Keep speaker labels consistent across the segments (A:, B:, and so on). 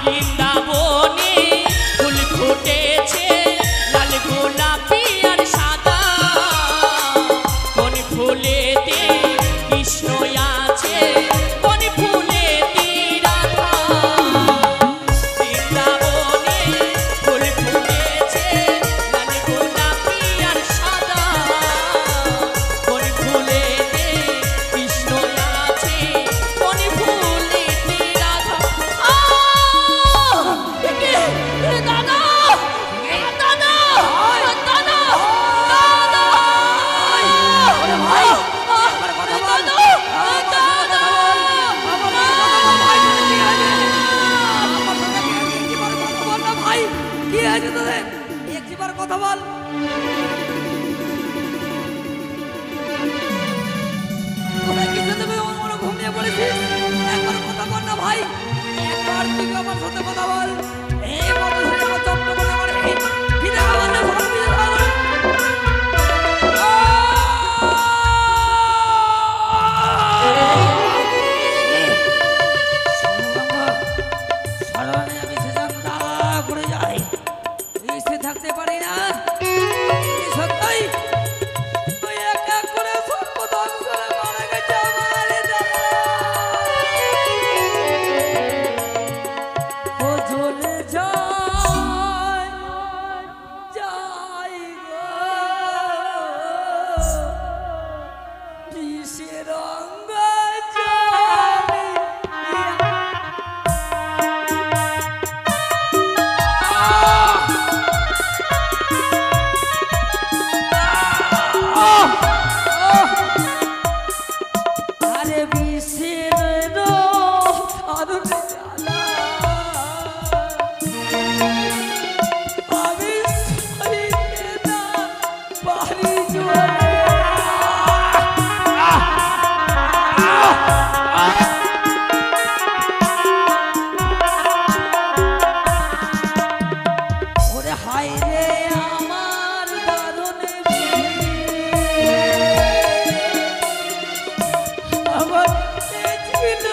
A: বৃন্দাবনে ফুল ফুটেছে লাল গোলাপি আর সাদা কোন ফুলেতে কৃষ্ণ আছে কোন ফুলেতে রাধা বৃন্দাবনে ফুল ফুটেছে লাল গোলাপি আর সাদা কোন ফুলেতে কৃষ্ণ আছে কোন ফুলেতে রাধা
B: কথা বল ঘুমিয়ে পড়েছিস একবার কথা বল না ভাই একবার তুই আমার সাথে কথা বল এই মতো আমার চপ্প করে আমার ফিরে আমার না ভালো ফিরে আমার সারানে আমি সেজন্য করে যাই এসে থাকতে পারি না সত্যই তুই এক এক করে সব ধ্বংস মারা গেছে আমার ও ঝুলে যায় যাই গো কিসের রঙ জানি আরে বিশের আদরে জ্বালা আমি সইতে না পারি জোরে ওরে হায় রে আমার দারুণ আমার ছিল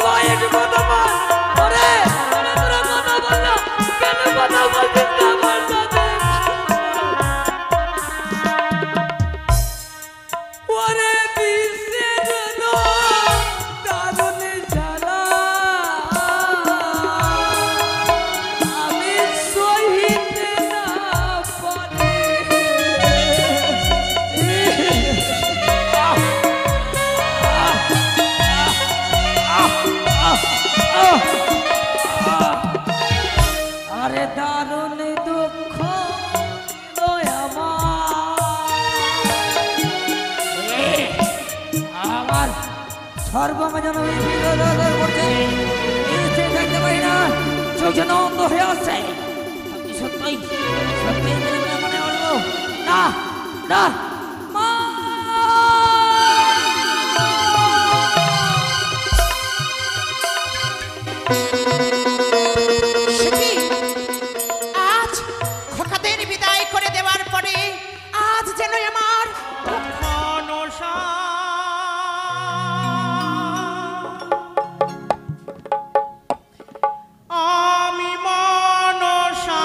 B: ভাই একটু কথা বল ওরে তোরা কথা বল না কেন কথা বলছিস না আমার সাথে ওরে বিশ্বের দারুণ জ্বালা আমি সহিতে না পারি আরে দারুণ দুঃখ আমার সর্বমা যেন করছে থাকতে পারি না চোখ যেন অন্ধ হয়ে আসছে সত্যই সত্যই মনে করবো না না
C: আজ খোকাদের বিদায় করে দেওয়ার পরে আজ যেন আমার
A: আমি মনসা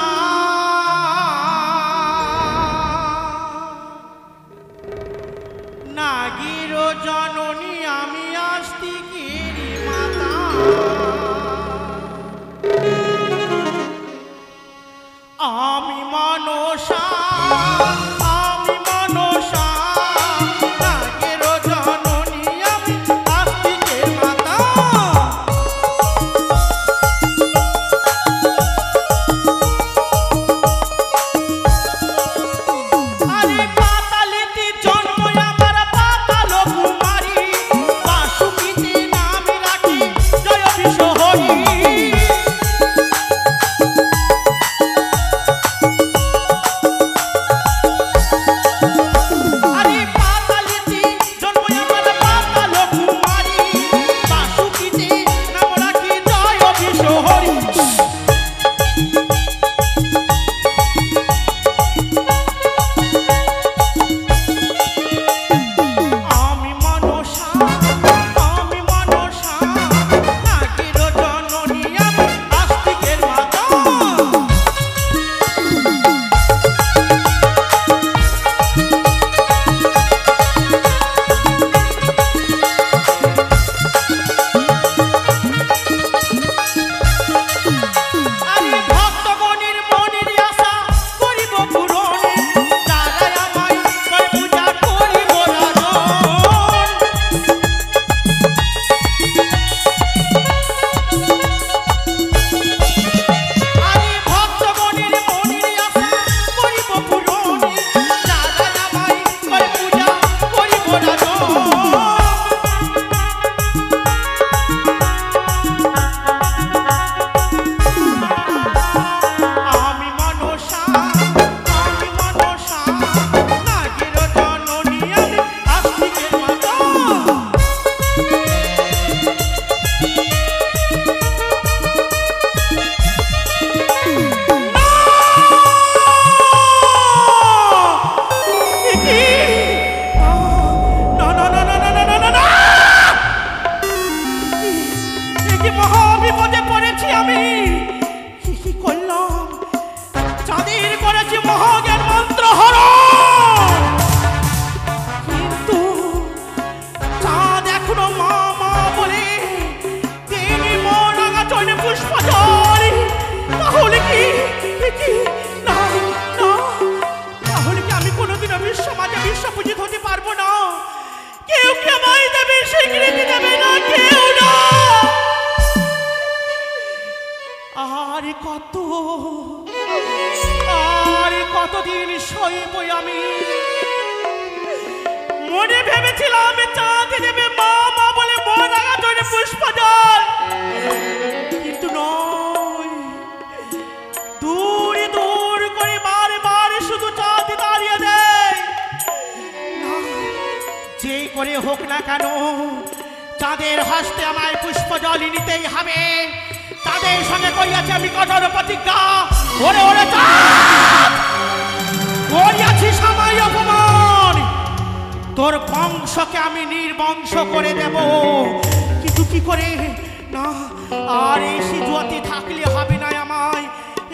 A: কি মহা বিপদে পড়েছি আমি। কি করলাম? চাঁদের করেছি মহাজ্ঞান মন্ত্র হরণ, কিন্তু চাঁদ এখনো মা মা বলে তিনি মরাঙা চলে পুষ্পজল। তাহলে কি না না, তাহলে কি আমি কোনোদিনও বিশ্ব মাঝে বিশ্ব পূজিত হতে পারবো না? কেউ কি আমায় দেবে, স্বীকৃতি দেবে না? কেউ না। আর কতদিন সইব আমি? মনে ভেবেছিলাম চাঁদ দেবে মা মা বলে মরাঙা চলে পুষ্পজল, কিন্তু নয়। দূর দূর করে বারবার শুধু চাঁদ দাঁড়িয়ে দেয়। না, যে করে হোক না কেন চাঁদের হস্তে আমায় পুষ্পজল নিতেই হবে। তাদের সঙ্গে করিয়াছি আমি কঠোর প্রতিজ্ঞা। ওরে ওরে চাঁদ, করিয়াছি সময় অপমান, তোর বংশকে আমি নির্বংশ করে দেব। কিন্তু কি করে? না, আর এই সিজুয়াতে থাকলে হবে না আমায়।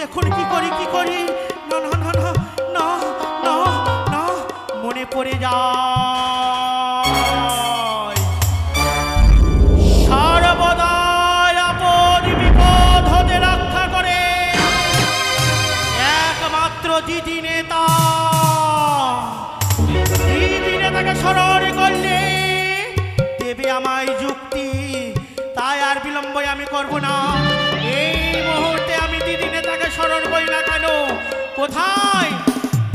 A: এখন কি করি কি করি? না না না না না না না, মনে পড়ে যায় সর্বদাই আপদ বিপদ হতে রক্ষা করে একমাত্র দিদি নেতা। দিদি নেতাকে স্মরণ করলে দেবে আমায় যুক্তি। তাই আর বিলম্ব আমি করব না। এই মুহূর্তে আমি দিদি নেতাকে স্মরণ করি না কেন? কোথায়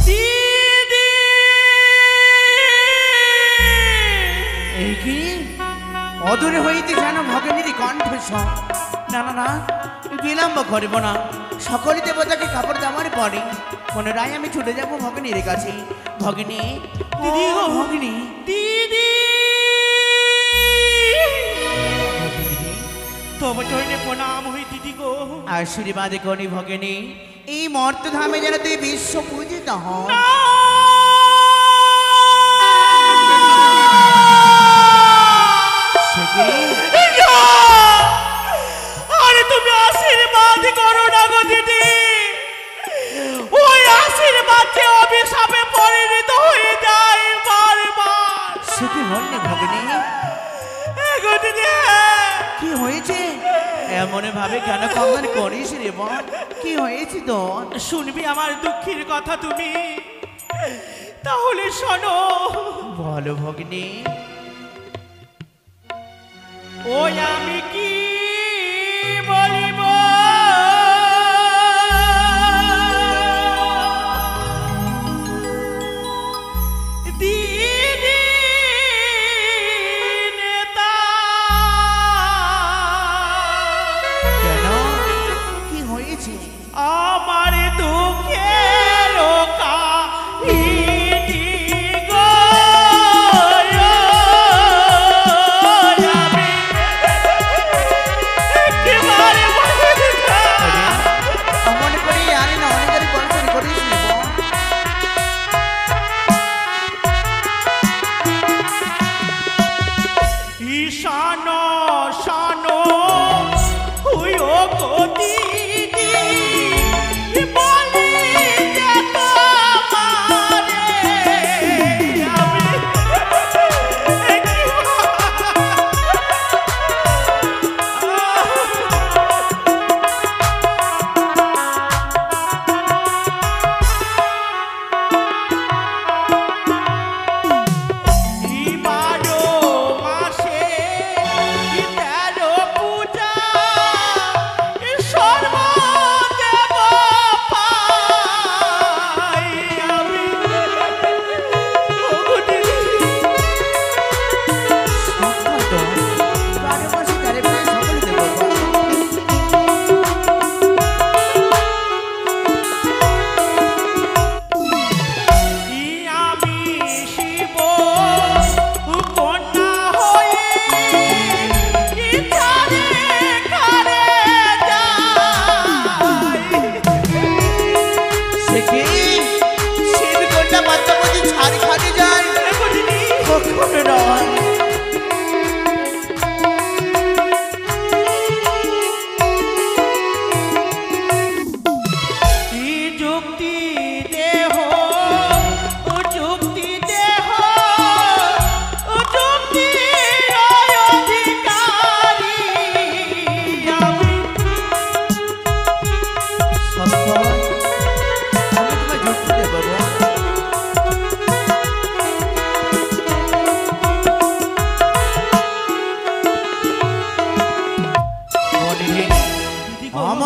A: দিদি?
D: এই কি অদূরে হইতে যেন ভগিনীর কণ্ঠস্বর। না না না, বিলম্ব করিব না। সকল দেবতাকে কাপড় দামার পরে পুনরায় আমি ছুটে যাব ভগিনীর কাছে। ভগিনী,
A: দিদি
D: ও
A: গো,
D: ভগিনী,
A: দিদি তোমার চরণে প্রণাম হই দিদি গো।
D: আশীর্বাদ করি ভগিনী, এই মর্তধামে যেন তুই বিশ্ব পূজিত হন। সে কি?
A: আরে তুমি আশীর্বাদ করো না গো দিদি। ওই আশীর্বাদ যে অভিশাপে পরিণত হয়ে যায় বারবার।
D: সে কি হয়নি ভগিনী?
A: গো দিদি,
D: কি হয়েছে? এমন ভাবে কেন কমন করিস রে বোন? কি হয়েছে তোর?
A: শুনবি আমার দুঃখের কথা তুমি? তাহলে শোনো।
D: বলো ভগিনী।
A: ওই আমি কি বলিব? দিদি নেতা,
D: কেন? কি হয়েছে?
A: আমার দুঃখের কাহিনী গো। আমি একেবারে বলে না।
D: অমন করে আরে না অনেকের কনসার্ন করিস রে বোন।
A: ঈশান শান হইও গো দিদি,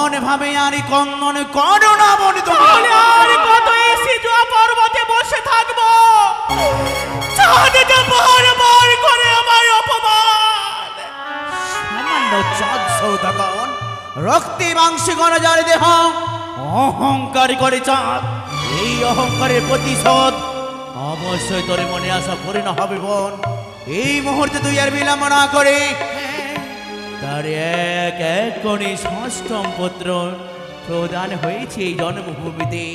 D: মন ভাবে আর কন্দন করো না বলে
A: তাহলে আর কত এই সিজুয়া পর্বতে বসে থাকবো? চাঁদটা বারবার করে আমার অপমান।
D: সামান্য চাঁদ সৌদাগর, রক্তে মাংসে গড়া যার দেহ, অহংকার করে চাঁদ। এই অহংকারের প্রতিশোধ অবশ্যই তোর মনে আসা পূর্ণ হবে বোন। এই মুহূর্তে তুই আর বিলম্ব না করে তার এক এক করে ষষ্ঠম পুত্র প্রদান হয়েছে এই জন্মভূমিতে।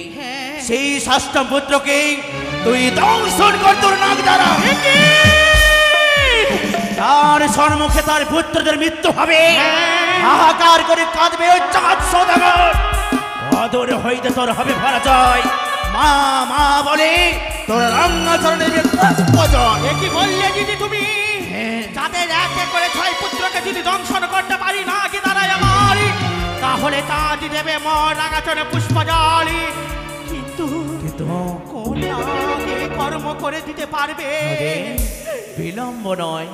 D: সেই ষষ্ঠম পুত্রকে তুই দংশন কর তোর নাক দ্বারা। তার সম্মুখে তার পুত্রদের মৃত্যু হবে। হাহাকার করে কাঁদবে ওই চাঁদ সৌদাগর। অদূর হইতে তোর হবে পরাজয়। মা মা বলে তোর রঙ্গাচরণে পুষ্পজন।
A: কি বললে দিদি তুমি? যাদের এক এক করে 6 পুত্রকে যদি দংশন করতে পারি না কি দাঁড়ায় আমার, তাহলে চাঁদ দেবে মোর রাগাচরণে পুষ্পজল। কিন্তু কোন নাগে কর্ম করে দিতে পারবে?
D: বিলম্ব নয়,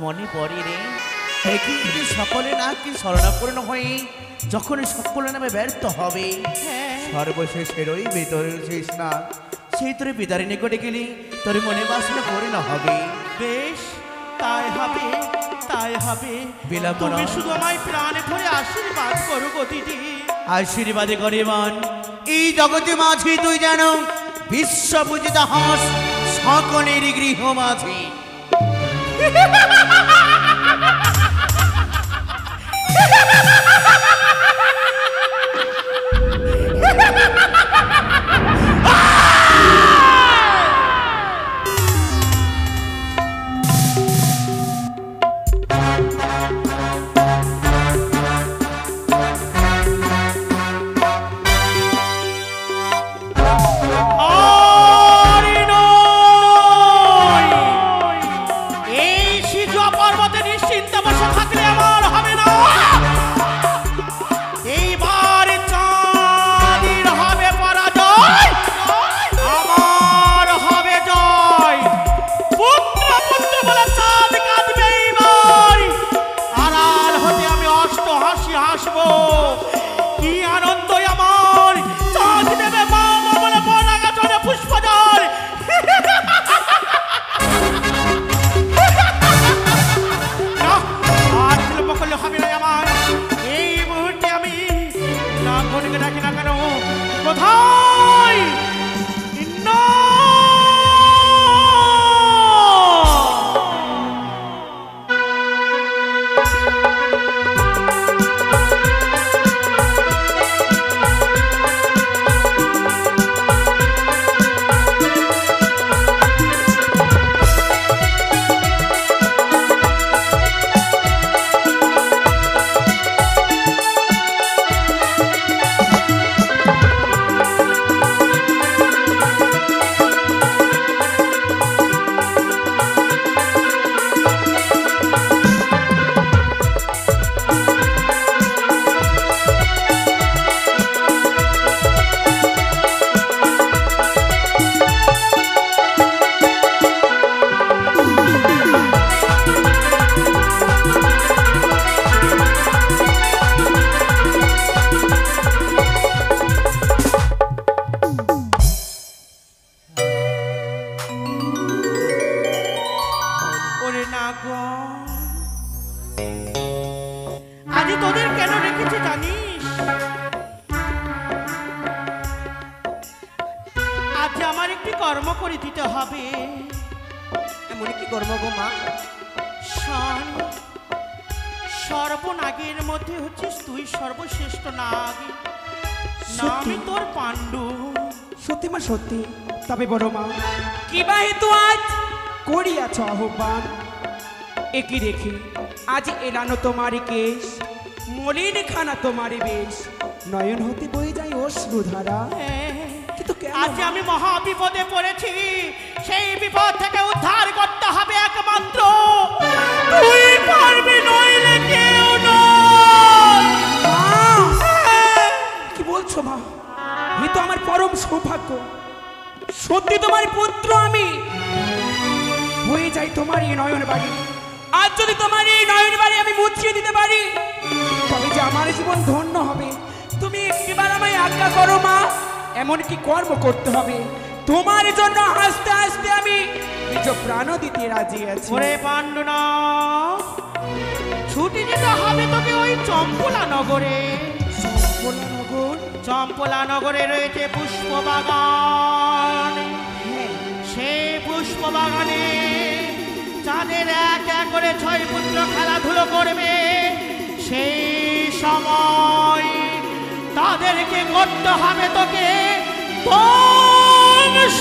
D: মনে পড়ে রে একই সকলে না কি শরণাপূর্ণ হয়ে যখন সকলে নামে ব্যর্থ হবে, সর্বশেষে রইবে তোর শেষ না। সেই তোর বিদারের নিকটে গেলে তোর মনে বাসনা পূর্ণ হবে।
A: বেশ, তাই হবে, তাই হবে।
D: বিলম্ব
A: তুমি
D: নয়।
A: শুধু আমায় প্রাণে ভরে আশীর্বাদ করো গো দিদি।
D: আশীর্বাদে গরিবান এই জগতে মাঝি তুই যেন বিশ্বপূজিত হাস সকলের গৃহ মাঝি।
A: আরে নয়! এই সিজুয়া পর্বতে নিশ্চিন্তে বসে থাকলে আমার হবে না। এইবার চাঁদের হবে পরাজয়, আমার হবে জয়। পুত্র পুত্র বলে চাঁদ কাঁদবে এইবার। আড়াল হতে আমি অষ্ট হাসি হাসবো। কি আনন্দ আমার! চাঁদ দেবে মা মা বলে মন আগাছনে পুষ্পজল। না, আর বিলম্ব করলে হবে না আমার। এই মুহূর্তে আমি নাগরিকে ডাকি না কেন, কোথায় না ওরে নাগন, আজ তোদের কেন রেখেছি জানিস? আজ আমার একটি কর্ম করে দিতে হবে।
C: এমন কি কর্ম গো মা?
A: শোন, সর্বনাগের মধ্যে হচ্ছিস তুই সর্বশ্রেষ্ঠ নাগ। নামই তোর পাণ্ডু।
E: সত্যি মা সত্যি, তবে বড় মা
B: কি বা হেতু আজ
E: করিয়াছ আহ্বান? একই রেখে আজ এলানো তোমারই কেশ, মলিন খানা তোমারই বেশ, নয়ন হতে বয়ে যায় অশ্রুধারা। কিন্তু কেন
A: আজ
E: মা?
A: আমি মহা বিপদে পড়েছি। সেই বিপদ থেকে উদ্ধার করতে হবে একমাত্র তুই পারবি, নইলে কেউ নয়।
E: মা! কি বলছো মা? এ তো আমার পরম সৌভাগ্য। সত্যি তোমার পুত্র আমি। হয়ে যাই তোমার এই নয়ন বাড়ি। আজ যদি তোমার এই নয়ন বাড়ি আমি মুছিয়ে দিতে পারি, তবে যে আমার জীবন ধন্য হবে তুমি একবার আমায় আজ্ঞা করো মা, এমন কি কর্ম করতে হবে তোমার জন্য হাসতে হাসতে আমি নিজ প্রাণও দিতে রাজি আছি।
A: ওরে পাণ্ডুনা, ছুটি যেতে হবে তোকে ওই চম্পলা নগরে।
E: চম্পলানগর?
A: চম্পলা নগরে রয়েছে পুষ্প বাগান। সে পুষ্প বাগানে যাদের এক এক করে 6 পুত্র খেলাধুলো করবে, সেই সময় তাদেরকে করতে হবে তোকে বংশ।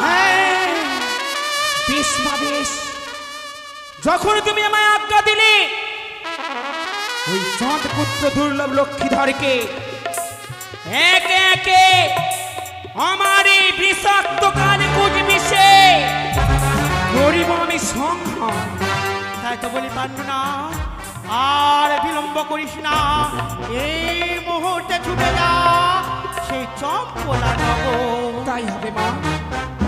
A: হ্যাঁ,
E: বেশ মা বেশ, যখন তুমি আমায় আজ্ঞা দিলে ওই চাঁদ পুত্র দুর্লভ লক্ষ্মীধরকে একে একে আমার এই বিষাক্ত কানে কুচবিষে করিব আমি সংহার।
A: তাই তো বলি পাণ্ডুনা, আর বিলম্ব করিস না, এই মুহূর্তে ছুটে যা সেই চম্পলা নগর।
E: তাই হবে মা,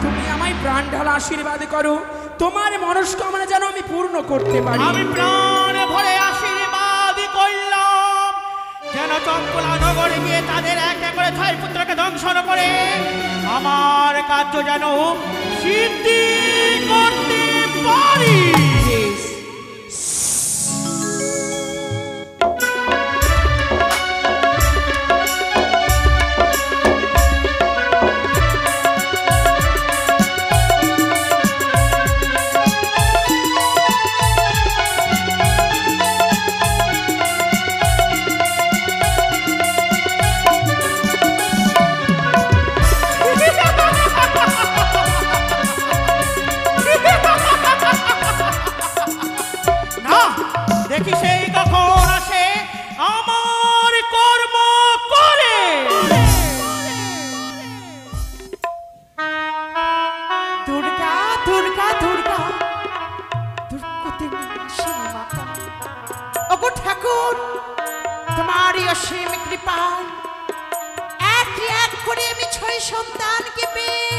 E: তুমি আমায় প্রাণ ঢালা আশীর্বাদ করো, তোমার মনস্কামনা যেন আমি পূর্ণ করতে পারি।
A: আমি প্রাণ ভরে আশীর্বাদ করলাম যেন চম্পলা নগরে গিয়ে তাদের এক এক করে 6 পুত্রকে দংশন করে আমার কার্য যেন সিদ্ধি করতে পারি। না, দেখি সেই কখন আসে আমার কর্ম করে।
C: দুর্গা দুর্গা দুর্গা দুর্গতি অসীম মাতা। ওগো ঠাকুর, তোমারই অসীম কৃপায় এক এক করে আমি 6 সন্তানকে পেয়ে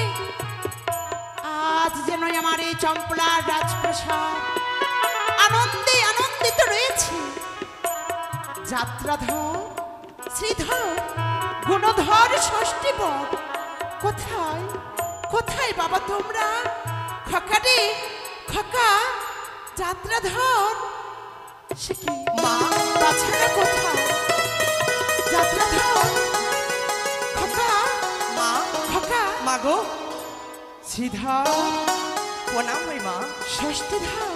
C: আজ যেন আমার এই চম্পলার রাজপ্রাসাদ আনন্দে আনন্দিত রয়েছে। যাত্রাধর, শ্রীধর, গুণধর, ষষ্ঠীবর, কোথায় কোথায় বাবা তোমরা? খোকা রে খোকা, যাত্রাধর, সে কি মা? বাছারা কোথায়? যাত্রাধর, খোকা, মা, খোকা,
D: মাগো,
C: শ্রীধর,
D: প্রণাম হই মা।
C: ষষ্ঠীধর,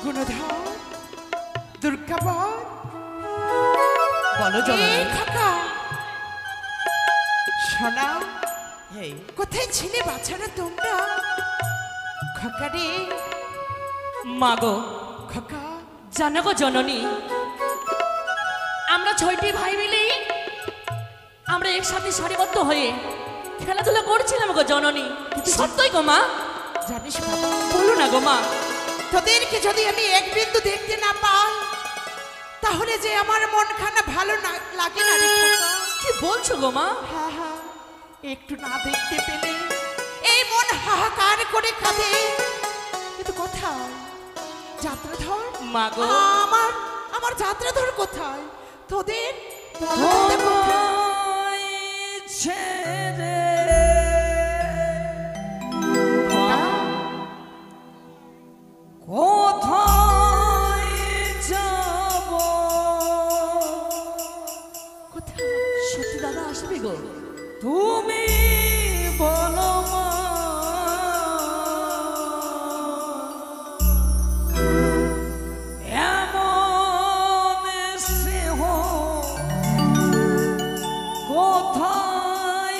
C: গুণধর, দুর্গাবর,
D: বলো
C: এই
D: জননী।
C: খোকা, সোনা,
D: হে,
C: কোথায় ছিলে বাছারা তোমরা? খোকা রে
B: মাগো,
C: খোকা,
B: জানো গো জননী, আমরা 6টি ভাই মিলে আমরা একসাথে সারিবদ্ধ হয়ে খেলাধুলা করছিলাম গো জননী। সত্যই গো মা?
C: জানিস বাবা,
B: বলো না গো মা।
C: তোদেরকে যদি আমি এক বিন্দু দেখতে না পাই তাহলে যে আমার মনখানা ভালো না লাগে না রে খোকা।
B: কি বলছো গো মা?
C: হ্যাঁ হ্যাঁ, একটু না দেখতে পেলে এই মন হাহাকার করে কাঁদে। কিন্তু কোথায় যাত্রাধর?
B: মাগো,
C: আমার আমার যাত্রাধর কোথায়? তোদের তোদের কোথায়?
B: ছেড়ে কোথায় যাব?
C: কোথায়?
B: সত্যি দাদা আসবে গো? তুমি বলো মা। এমন স্নেহ কোথায়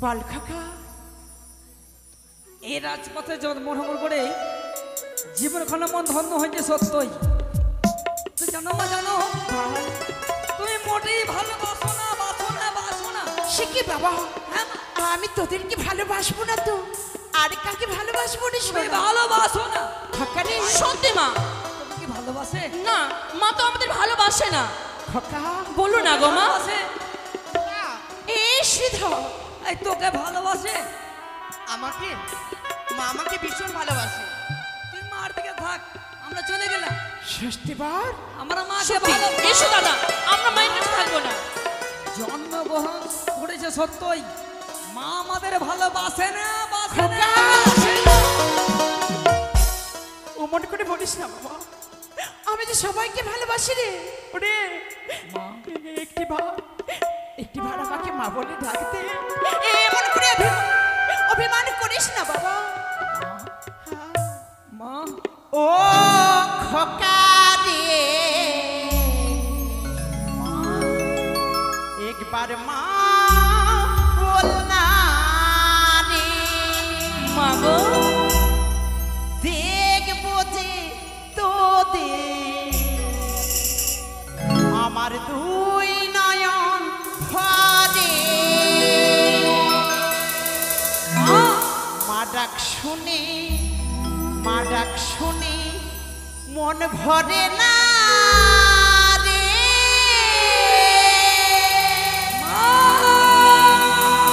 C: বল খোকা।
B: এই রাজপথে জন্মগ্রহণ করে জীবনখানা মন ধন্য হয়েছে সত্যই। তুই জানো মা, জানো তুমি মোটেই ভালোবাসো না, বাসো না, বাসো না।
C: সে কি বাবা,
B: হ্যাঁ মা,
C: আমি তোদেরকে ভালোবাসবো না তো আর কাকে ভালোবাসবো রে?
B: তুমি ভালোবাসো না।
C: খোকা রে,
F: সত্যি মা,
B: তুমি কি ভালোবাসে?
F: না মা তো আমাদের ভালোবাসে না।
C: খোকা
F: বলো না গো মা।
B: ভালোবাসে?
C: এই শ্রীধর,
B: এই তোকে ভালোবাসে?
D: আমাকে মা আমাকে ভীষণ ভালোবাসে।
B: তুই মার দিকে থাক, আমরা চলে গেলাম।
C: ষষ্ঠীবার
B: আমরা মাকে
F: সত্যি,
B: ভালোবাসি।
F: এসো দাদা, আমরা মায়ের কাছে থাকবো না।
B: জন্মগ্রহণ করেছে সত্যই, মা আমাদের ভালোবাসে না, বাসে না,
C: খোকা!
B: বাসে না।
C: ও মনে করে বলিস না বাবা, আমি যে সবাইকে ভালোবাসি রে। ওরে একটি বার আমাকে মা বলে ডাকতে, এমন করে অভিমান করিস না বাবা।
B: মা,
C: ও খোকা রে, একবার মা বল না রে।
F: মা গো,
C: দেখবো যে তোদের আমার দুই নয়ন ভরে। মা ডাক শুনে, মা ডাক শুনে মন ভরে না রে।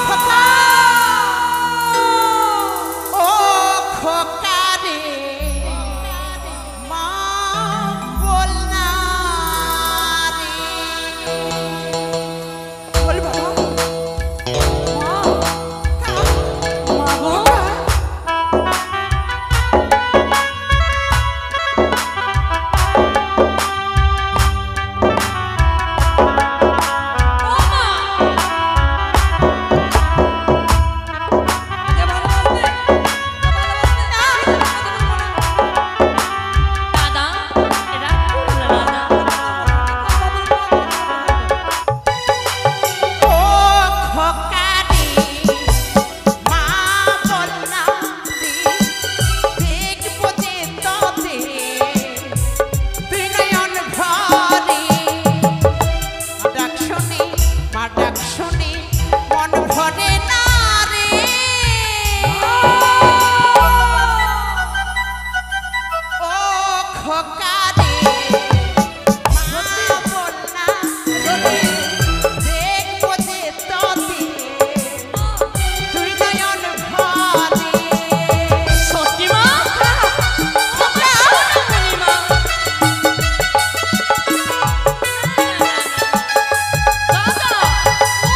C: খোকা, ও খোকা রে, মা বল না রে। বল বাবা।
F: মা গো, ও মা,
B: কে ভালোবাসে?
F: দাদা, রাগ করো না দাদা।
C: ও খোকা রে, মা বল না রে। দেখবো যে তোদের দুই নয়ন ভরে। মা ডাক শুনে, মা ডাক শুনে মন ভরে না রে। ও খোকা রে, মা বল না রে। দেখবো যে তোদের দুই নয়ন ভরে।
F: সত্যি মা,
C: খোকা,
F: সোনামণি মা। দাদা, ও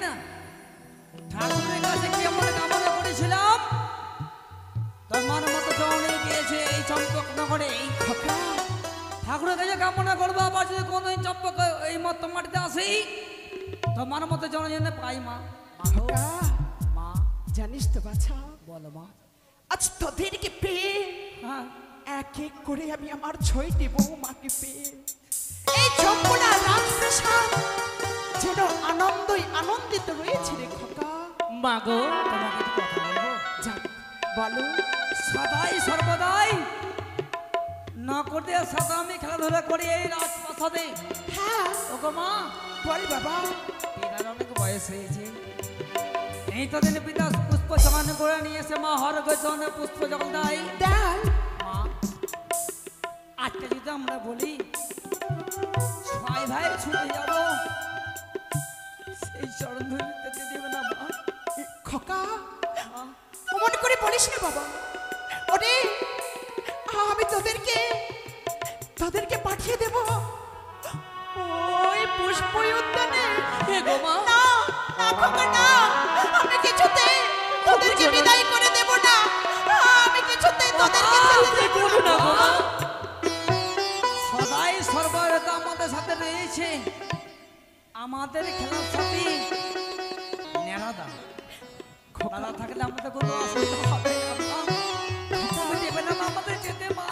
B: না ঠাকুরের কাছে কেমন কামনা করেছিলাম তোমার মতো জনে গিয়েছে এই চম্পক নগরে।
C: খোকা
B: ঠাকুরের কাছে কামনা করবো আবার যদি কোনোদিন চম্পক এই মত মাটিতে আসি তোমার মতো জনজনে পাই মা।
C: খোকা
B: মা
C: জানিস তো বাছা,
B: বলো মা।
C: আজ তোদেরকে পেয়ে
B: হ্যাঁ
C: এক এক করে আমি আমার 6টি বৌমাকে পেয়ে এই যমুনা রাজপ্রাসাদ যেন আনন্দিত রয়েছে রে খোকা।
F: মাগো
B: তোমাকে একটু কথা বলবো।
C: যা বলো।
B: সদাই সর্বদাই নকর দিয়ে সাদা আমি খেলাধুলা করি এই রাজপ্রাসাদে।
C: হ্যাঁ
B: ওগো মা
C: বল বাবা।
B: পিতার অনেক বয়স হয়েছে, এই তো দিন পিতা পুষ্প জমান করে নিয়ে এসে মা হর গজনে পুষ্প জল দেয়।
C: দেখ
B: মা আজকে যদি আমরা বলি 6 ভাই ছুটে যাব সেই চরণ ধরে যেতে দেবে না মা।
C: খোকা
B: মা,
C: অমন করে বলিস না বাবা। ওরে আমি তোদেরকে পাঠিয়ে দেব ওই পুষ্প উদ্যানে।
F: হে গো মা
C: না না খোকা না, আমি কিছুতে তোদেরকে বিদায় করে দেব না। আমি কিছুতে তোদেরকে যেতে দেব
F: করো না গো মা।
B: সদাই সর্বদা আমাদের সাথে রয়েছে আমাদের খেলার সাথে নেড়াদা। খোলা থাকলে আমাদের কোনো অসুবিধা হবে না মা। তুমি দেবে না মা আমাদের যেতে মা।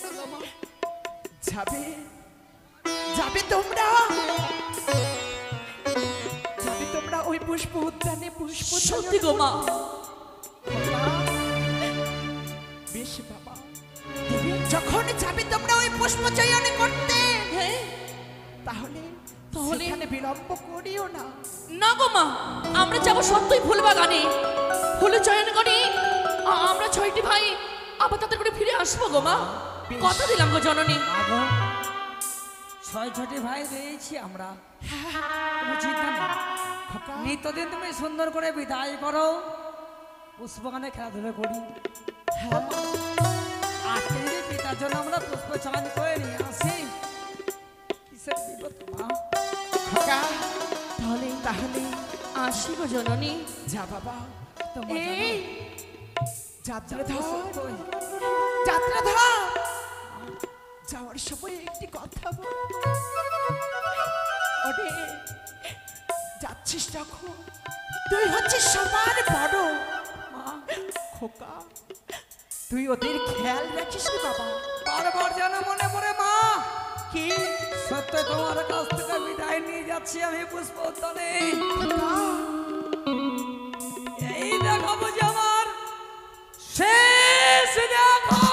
B: বলো মা।
C: যাবে যাবে তোমরা ওই পুষ্প উদ্যানে পুষ্প
F: সত্যি গো মা।
C: বেশ বাবা, যখন যাবে তোমরা ওই পুষ্প চয়ন করতে
F: হ্যাঁ
C: তাহলে
F: তাহলে?
C: সেখানে বিলম্ব করিও না।
F: না গো মা, আমরা যাবো সত্যই ফুল বাগানে, ফুল চয়ন করি আমরা 6টি ভাই আবার তাদের করে ফিরে আসবো গো মা।
C: বেশ।
F: কথা দিলাম গো জননী।
B: আগো 6 ভাই রয়েছি আমরা, কোনো চিন্তা নেই।
C: খোকা
B: নিত্যদিন তুমি সুন্দর করে বিদায় করো, পুষ্পগানে খেলাধুলা করি।
C: হ্যাঁ
B: আজকে যদি পিতার জন্য আমরা পুষ্প চান করে নিয়ে আসি কিসের বিপদ মা।
C: খোকা
F: তাহলে আসি গো জননী।
C: যা বাবা।
B: তোমার
C: এই যাত্রাধর
B: জন্য
C: যাত্রাধর যাওয়ার সময় একটি কথা বল। ওরে যাচ্ছিস যখন তুই হচ্ছিস সবার বড় মা। খোকা তুই ওদের খেয়াল রাখিস রে বাবা।
B: বারবার যেন মনে পড়ে মা,
C: কি
B: সত্য তোমার কাছ থেকে বিদায় নিয়ে যাচ্ছি আমি পুষ্প উদ্যানে। এই দেখাবো যে আমার শেষ দেখা।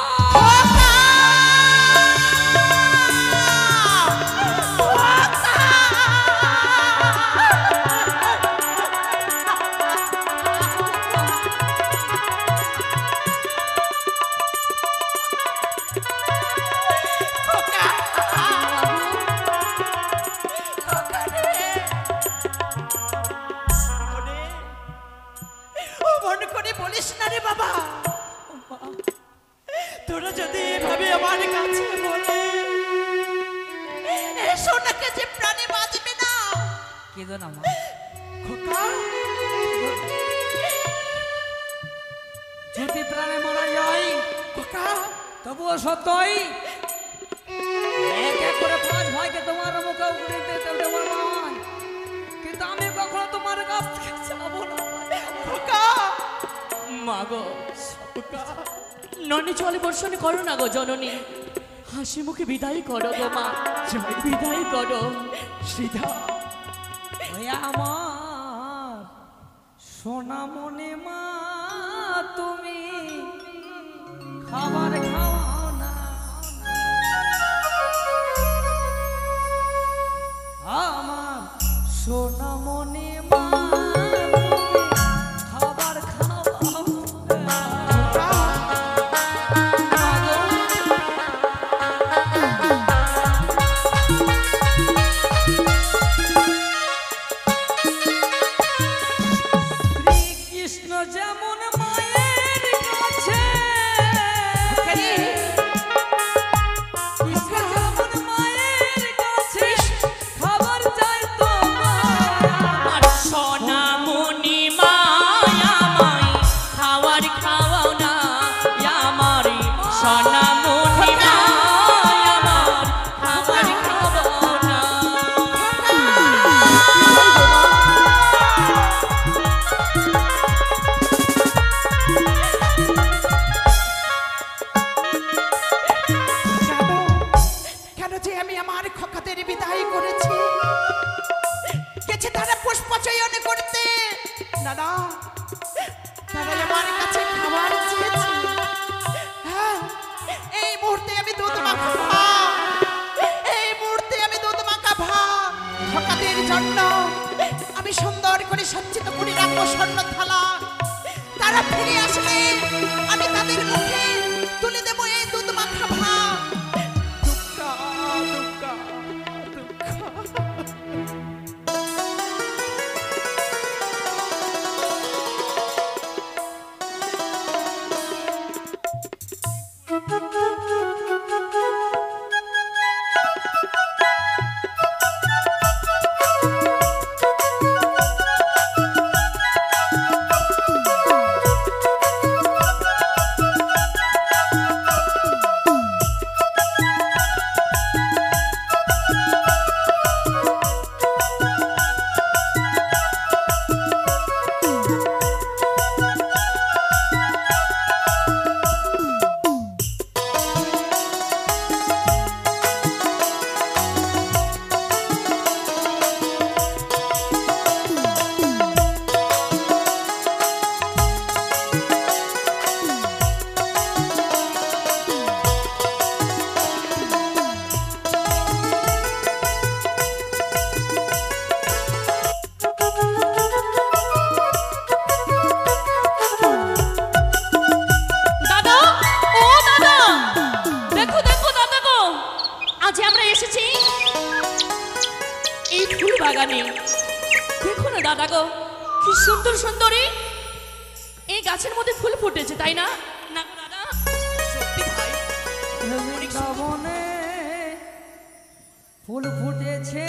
C: মনে করে বলিস না রে বাবা। তোরা যদি এভাবে আমার কাছে বলে সোনাকে যে প্রাণে বাঁচবে না।
B: কেঁদো না মা।
C: খোকা
B: যদি প্রাণে মারা যায়
C: খোকা
B: তবুও সত্যই এক এক করে 5 ভাইকে তোমার মুখে উগড়ে দিতে দেওয়ার নয়, কিন্তু আমি কখনো তোমার কাছ থেকে যাবো না।
C: খোকা
F: মা গো, ননি চলে বর্ষণে করো না গো জননী। হাসি মুখে বিদায় করো গো মা, বিদায় করো।
C: শ্রীধা
B: ওই আমার সোনা মনে মা, তুমি খাবার খাওয়াও না। আমার সোনা মনে মা, খাবার খাওয়াও না। শ্রীকৃষ্ণ যেমন মায়ের কাছে, যেমন মায়ের কাছে খাবার চাই তো মায়া।
C: দাদা দাদা আমার কাছে খাবার চেয়েছে। হ্যাঁ, এই মুহূর্তে আমি দুধ মাখা ভাত, এই মুহূর্তে আমি দুধ মাখা ভাত খোকাদের জন্য আমি সুন্দর করে সজ্জিত করে রাখবো স্বর্ণ থালা। তারা ফিরে আসলে আমি তাদের মুখে তুলে দেবো এই দুধ মাখা ভাত। দুঃখা দুঃখা দুঃখা।
F: দাদা, ও দাদা, দেখো দেখো দাদা গো, আজ আমরা এসেছি এই ফুল বাগানে। দেখো না দাদা গো, কি সুন্দর সুন্দরী এই গাছের মধ্যে ফুল ফুটেছে, তাই না? না গো দাদা?
A: সত্যি ভাই,
B: বৃন্দাবনে ফুল ফুটেছে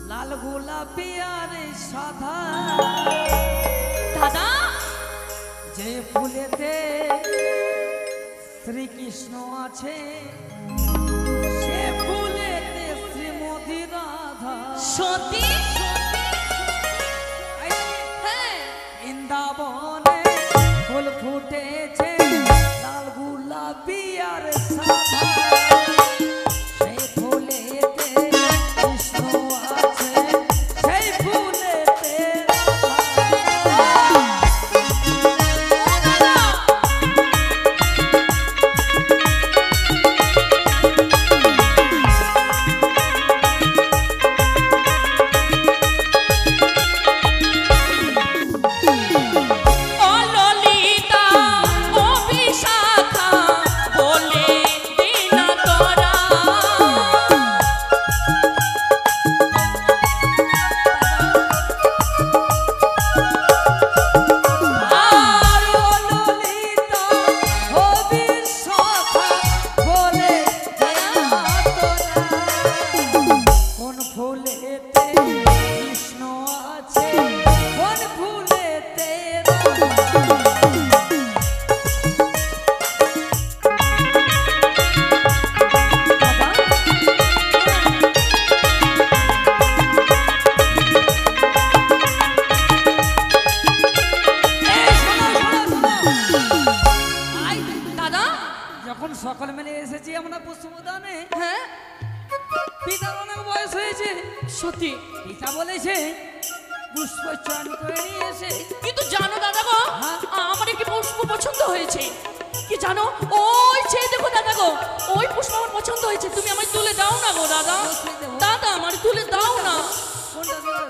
B: লাল গোলাপি আর সাদা,
F: দাদা
B: যে ফুলেতে শ্রীকৃষ্ণ আছে সে ফুলেতে শ্রীমতী রাধা।
F: সত্যি? হ্যাঁ,
B: বৃন্দাবনে ফুল ফুটেছে লাল গোলাপি আর সাদা, সেই ফুলেতে কৃষ্ণ আছে সেই ফুলেতে
F: ও ললিতা, ও বিশাখা, বলে দিনা তোরা।
B: আর ও ললিতা ও বিশাখা বলে দেনা তোরা, কোন ফুলেতে কৃষ্ণ আছে কোন ফুলেতে রাধা। এই শোনো, শোনো, শোনো। আই,
F: দাদা,
B: যখন সকল মিলে এসেছি আমরা পুষ্পদানে,
F: হ্যাঁ
B: পিতার অনেক বয়স হয়েছে,
F: সত্যি।
B: পিতা বলেছে পুষ্প চয়ন করে নিয়ে এসে
F: কিন্তু জানো দাদা গো,
B: হ্যাঁ?
F: আমার একটি পুষ্প পছন্দ হয়েছে। কি জানো, ওই চেয়ে দেখো দাদা গো, ওই পুষ্প আমার পছন্দ হয়েছে, তুমি আমায় তুলে দাও না গো দাদা।
B: অবশ্যই দেবো।
F: দাদা আমার তুলে দাও না।
B: কোনটা দেবো?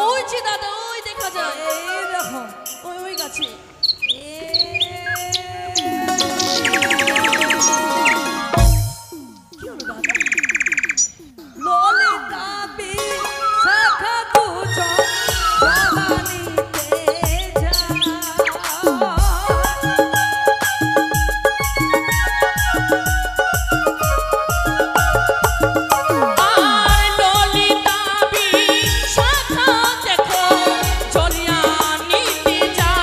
F: ওই যে দাদা, ওই দেখা যায়
B: এই দেখো
F: ওই ওই গাছে। কি হলো দাদা?
B: ললিতা বিশাখা দুজন জ্বালানিতে যায়।
F: আর ললিতা বিশাখা দেখো চলিয়া নিতে যায়।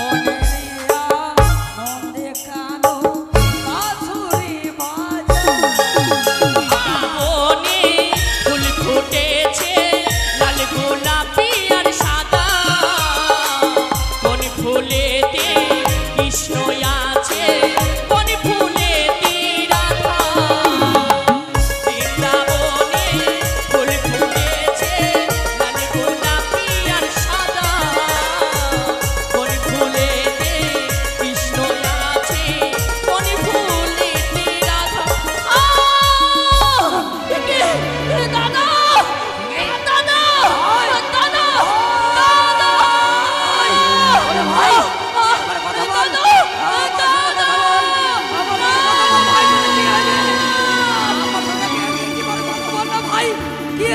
B: অনেরিয়া নন্দে কানো বাঁশুরি বাজায়।
F: বনে ফুল ফুটেছে লাল গোলাপি আর সাদা, কোন ফুলেতে কৃষ্ণ আছে কোন ফুলেতে রাধা। বৃন্দাবনে ফুল ফুটেছে লাল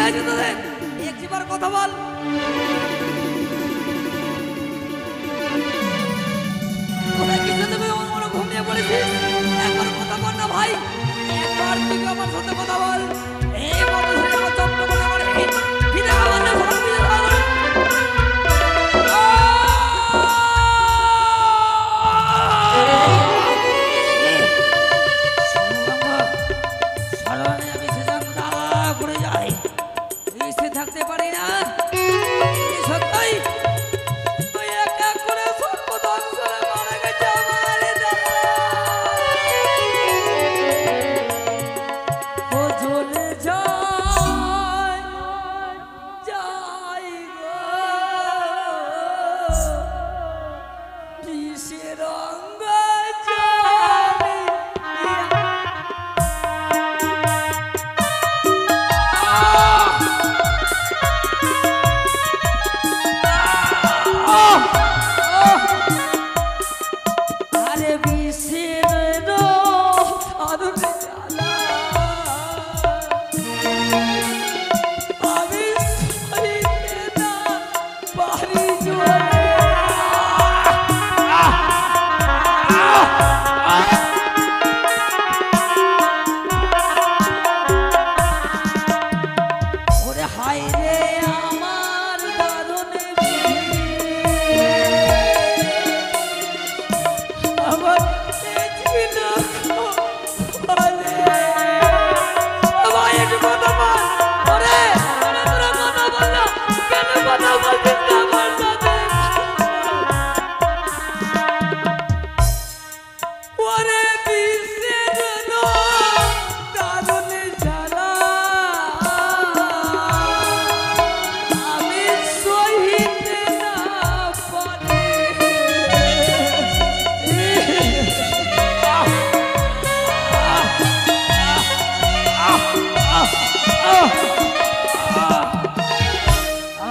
B: আছে তোদের? একবার কথা বল। তোরা কিছু দেবে আমার মনে ঘুমিয়ে পড়েছিস? একবার কথা বল না ভাই, একবার তুই আমার সাথে কথা বল। এই মতো শুনে আমার চপ্প করে আমার কি দেখা বললে সব কিছু ভালো। থাকতে পারি না সত্যি তুই এক এক করে সর্বধ্বংস করে গেছে আমার ও জ্বলে যায় যাই গো কিসের রঙ জানি আরে বিশের আদরে জ্বালা আমি সইতে না পারি জোরে ওরে হায় রে আমার দারুণ আমার ছিল ভাই একটু কথা বল। ওরে তোরা কথা বল না, কেন কথা বলছিস না আমার সাথে? ওরে বিশ্বের দারুণ জ্বালা আমি সহিতে না পারি।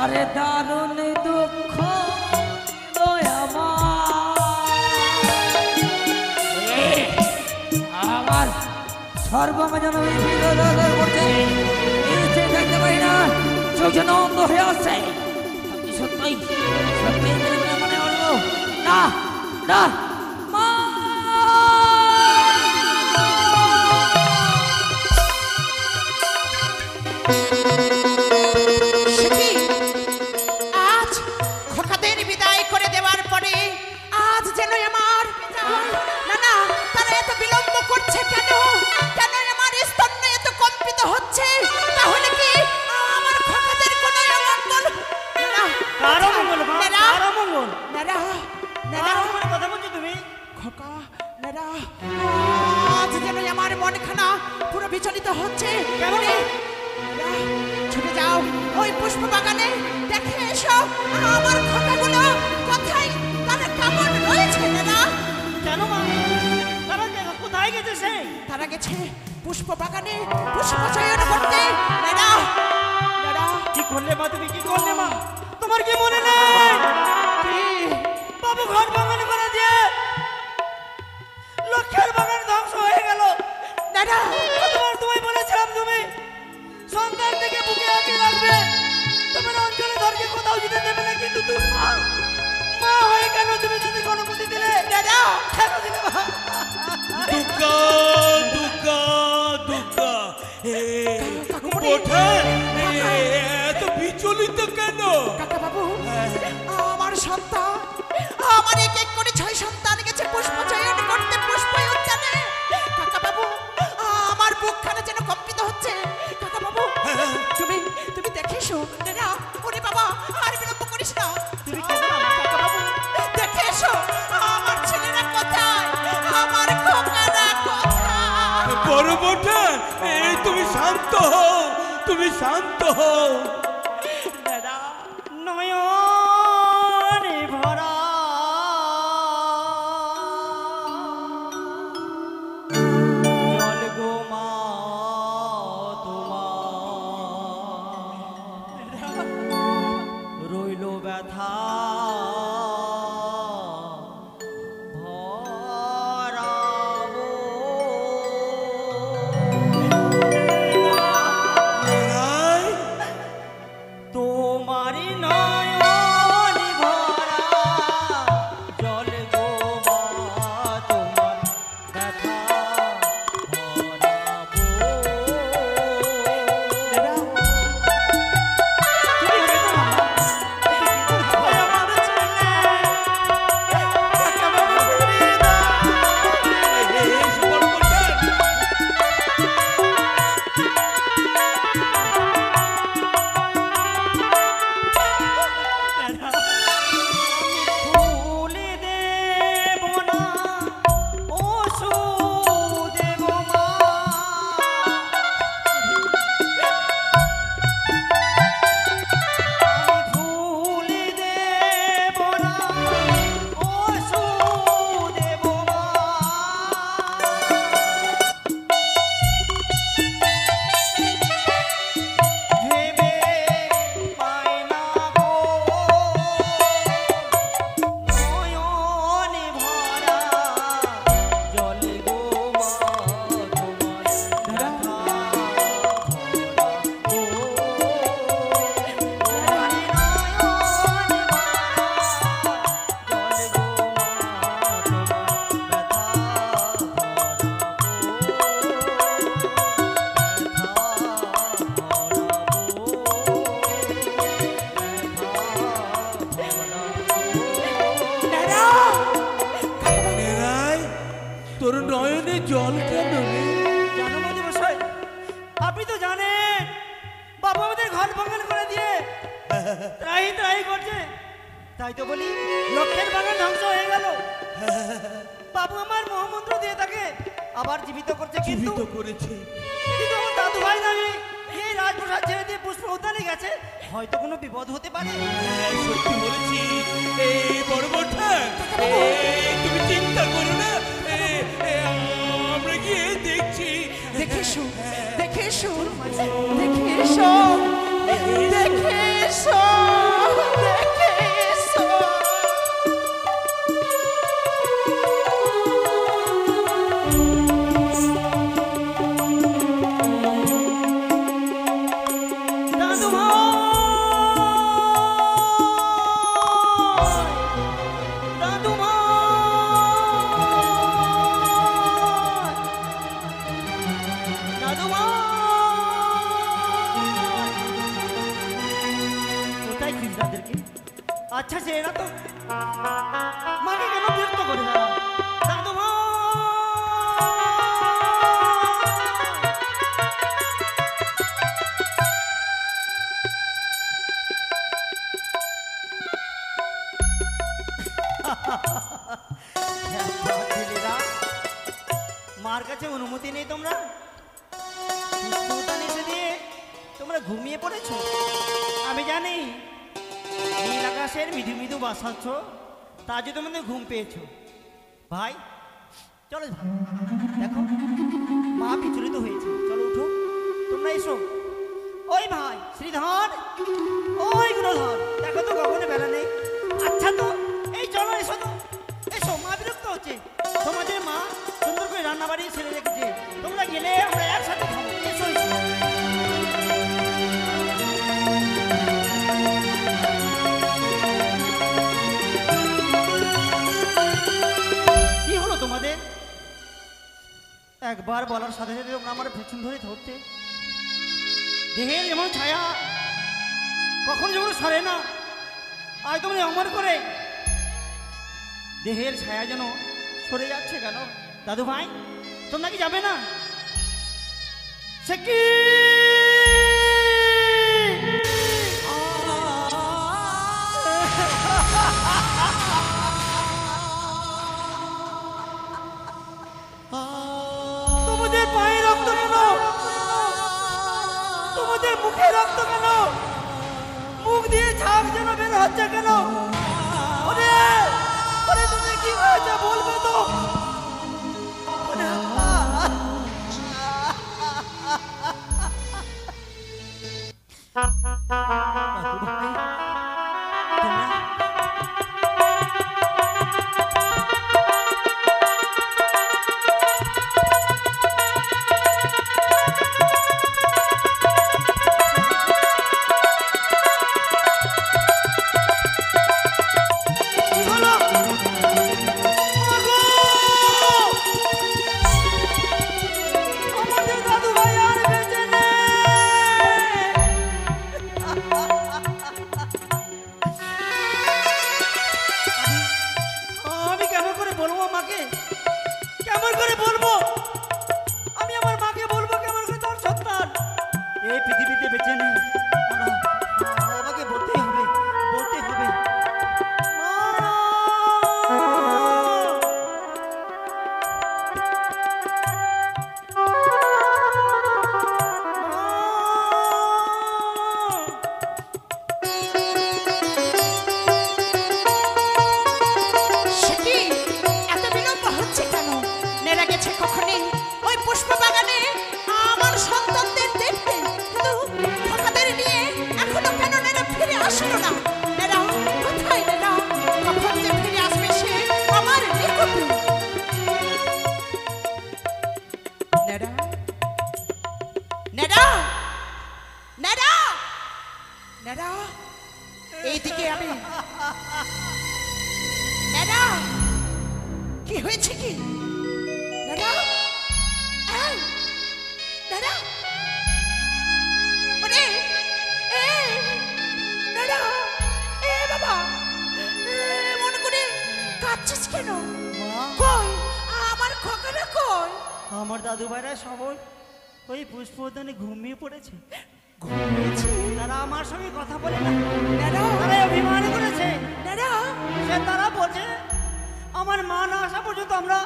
B: আরে দারুণ দুঃখ আমার সর্বমজন করছে দেখতে পাই না, চোখ যেন অন্ধ হয়ে আসছে। সত্যই সত্যি মনে হলো না না মা
C: সখী, আজ খোকাদের বিদায় করে দেওয়ার পরে আজ যেন আমার না না তারা এত বিলম্ব করছে কেন? কেন আমার স্তন্য এত কম্পিত হচ্ছে? তাহলে কি আমার খোকাদের কোনো অমঙ্গল? না,
A: কারো মঙ্গল মা,
C: নেরা,
A: কারো মঙ্গল।
C: নেরা, নেরা,
A: কারো মঙ্গলের কথা বলছো তুমি?
C: খোকা, নেরা, আজ যেন আমার মনখানা পুরো বিচলিত হচ্ছে। কেন রে? নেরা, ছুটে যাও ওই পুষ্প বাগানে, দেখে এসো আমার খোকাগুলো কোথায়, তারা কেমন রয়েছে। নেরা,
A: কেন মা? তারা কোথায় গেছে সে?
C: তারা গেছে পুষ্প বাগানে পুষ্প চয়ন করতে। নেরা, নেরা,
A: কি করলে মা তুমি, কি করলে মা? তোমার কি মনে নেই? বাবু ঘর ভাঙন করে দিয়ে লক্ষ্যের বাগান ধ্বংস হয়ে গেল।
C: নেরা,
A: কতবার তোমায় বলেছিলাম তুমি সন্তান থেকে বুকে আঁকড়ে রাখবে, তোমার অঞ্চলে ধরকে কোথাও যেতে দেবে না, কিন্তু তুমি মা মা হয়ে কেন তুমি তাদের অনুমতি দিলে?
C: নেরা,
A: কেন দিলে মা?
G: দুগ্গা দুগ্গা দুগ্গা ওঠে এত বিচলিত কেন?
C: কাকা বাবু, আমার সন্তান, আমার এক এক করে 6 সন্তান গেছে পুষ্প চয়ন করতে পুষ্প উদ্যানে। কাকা বাবু, আমার বুকখানা যেন কম্পিত হচ্ছে। কাকা বাবু, তুমি তুমি দেখেছো? নেরা, ওরে বাবা, আর বিলম্ব করিস না। তুমি কাকা বাবু, দেখে এসো আমার ছেলেরা কোথায়, আমার খোকারা কোথায়।
G: বড় বটে, এই তুমি শান্ত হও, তুমি শান্ত হও।
A: দাদা নয়নে ভরা জল গো মা তোমার রইল ব্যথা ভরাবো।
G: মহারাজ, তোর নয়নে জল কেন রে?
A: জানো মন্ত্রী মশাই, আপনি তো জানেন বাবু আমাদের ঘর ভাঙন করে দিয়ে ত্রাহি ত্রাহি করছে, তাই তো বলি লক্ষ্যের বাগান ধ্বংস হয়ে গেল। বাবু আমার মহামন্ত্র দিয়ে তাকে আবার জীবিত করছে, কিন্তু
G: জীবিত করেছে।
A: কিন্তু আমার দাদু ভাই নামে এই রাজপ্রাসাদ ছেড়ে দিয়ে পুষ্প উদ্যানে গেছে, হয়তো কোনো বিপদ হতে পারে।
G: হ্যাঁ, সত্যি বলেছি। এই বড় বড়টা, তুমি চিন্তা করো না, আমরা গিয়ে দেখছি।
C: দেখে এসো, দেখে এসো, দেখে এসো, দেখে এসো, দেখে এসো।
A: দাদু ভাই, দাদু ভাই, দাদু ভাই, কোথায় খ্রিস্টানদেরকে? আচ্ছা সে এরা তো মাকে কেন বিরক্ত করে না? দাদু ভাই, ছেলেরা, মার কাছে অনুমতি নেই তোমরা? পুষ্পদান এসে দিয়ে তোমরা ঘুমিয়ে পড়েছো। আমি জানি নীল আকাশের মৃদু মৃদু বাসাচ্ছ, তা যদি তোমাদের ঘুম পেয়েছো। ভাই চলো ভাই, দেখো মা বিচলিত হয়েছে, চলো উঠো, তোমরা এসো। ওই ভাই শ্রীধর, ওই গুণধর, দেখো তো কখনো বেলা নেই। আচ্ছা তো এই চলো, এসো তো, এসো, মা বিরক্ত হচ্ছে। তোমাদের মা সুন্দর করে রান্না বাড়ি ছেড়ে রেখেছে, তোমরা গেলে আমরা একসাথে খাবো। এসো এসো। কি হলো তোমাদের? একবার বলার সাথে সাথে তোমরা আমার পেছন ধরে ধরতে। দেহের যেমন ছায়া কখন যেমন সরে না, আজ তোমরা অমর করে দেহের ছায়া যেন সরে যাচ্ছে কেন? দাদু ভাই তোমরা কি যাবে না? সে কি তোমাদের পায়ে রক্ত কেন? তোমাদের মুখে রক্ত কেন? মুখ দিয়ে ঝাঁক যেন বের হচ্ছে কেন? ওরে ওরে, তুমি কি হয়েছে বলবে তো? ওরে, দাদু ভাই, তোমরা কি হলো? মাগো! আমাদের দাদু ভাই আর বেঁচে নেই। আমি কেমন করে বলবো মাকে? কেমন করে বলবো? আমি আমার মাকে বলবো কেমন করে তার সন্তান এই পৃথিবীতে বেঁচে নেই? আমাকে বলতেই হবে, বলতেই হবে।
C: সে কি এত বিলম্ব হচ্ছে কেন? নেরা গেছে কখনই ওই পুষ্প বাগানে আমার সন্তানদের দেখতে, কিন্তু খোকাদের নিয়ে এখনো কেন নেরা ফিরে আসলো না? নেরা কোথায়? নেরা কখন যে ফিরে আসবে সে আমার নিকটে? নেরা, নেরা, নেরা, নেরা, এইদিকে আমি। নেরা, কি হয়েছে কি? নেরা, এই, নেরা, ওরে, এই, নেরা, এ বাবা, মনে করে কাঁদছিস কেন? কই আমার খোকারা?
A: আমার দাদু ভাইরা সবাই ওই পুষ্পদানে ঘুমিয়ে পড়েছে।
C: ঘুমিয়েছে?
A: তারা আমার সঙ্গে কথা বলে না,
C: দাদা,
A: তারা অভিমান করেছে।
C: দাদা,
A: সে তারা বলছে আমার মা না আসা পর্যন্ত আমরা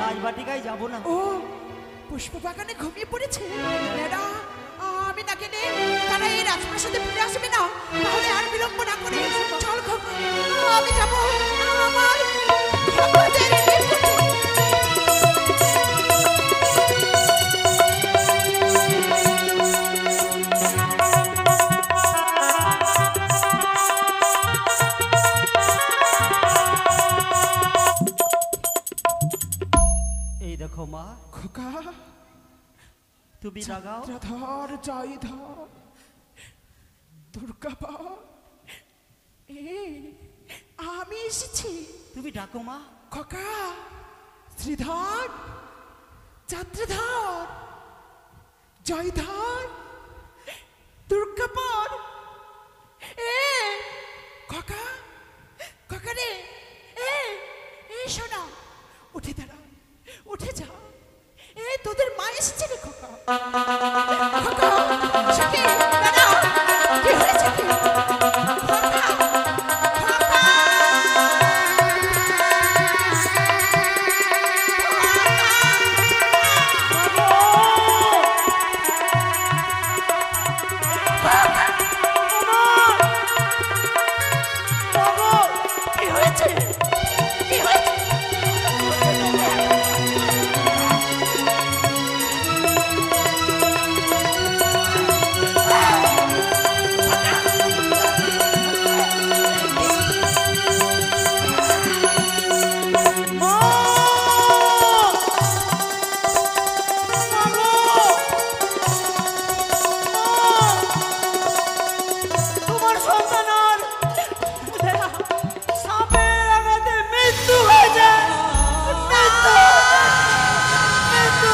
A: রাজবাটিকায় যাব না।
C: ও পুষ্প বাগানে ঘুমিয়ে পড়েছে। দাদা, আমি তাকে নিয়ে তারা এই রাজপ্রাসাদে ফিরে আসবে না। তাহলে আর বিলম্ব না করে চল খোকা, আমি যাব আমার আমাদের
A: এই দেখো মা,
C: খোকা,
A: তুমি লাগাও।
C: ধর জয় ধর দুর্গা পা, আমি এসেছি।
A: তুমি ডাকো মা।
C: খোকা, শ্রীধর, যাত্রাধর, জয়ধর, দুর্গাপর, খোকা, খোকা রে, শোনা, উঠে দাঁড়া, উঠে যা। তোদের মা এসেছে রে খোকা। খোকা, সখী, দাদা, কি হয়েছে কি? খোকা, খোকা।
A: কি হয়েছে? কি হয়েছে? তোমার সন্তানের সাপের আঘাতে মৃত্যু হয়েছে। মৃত্যু, মৃত্যু।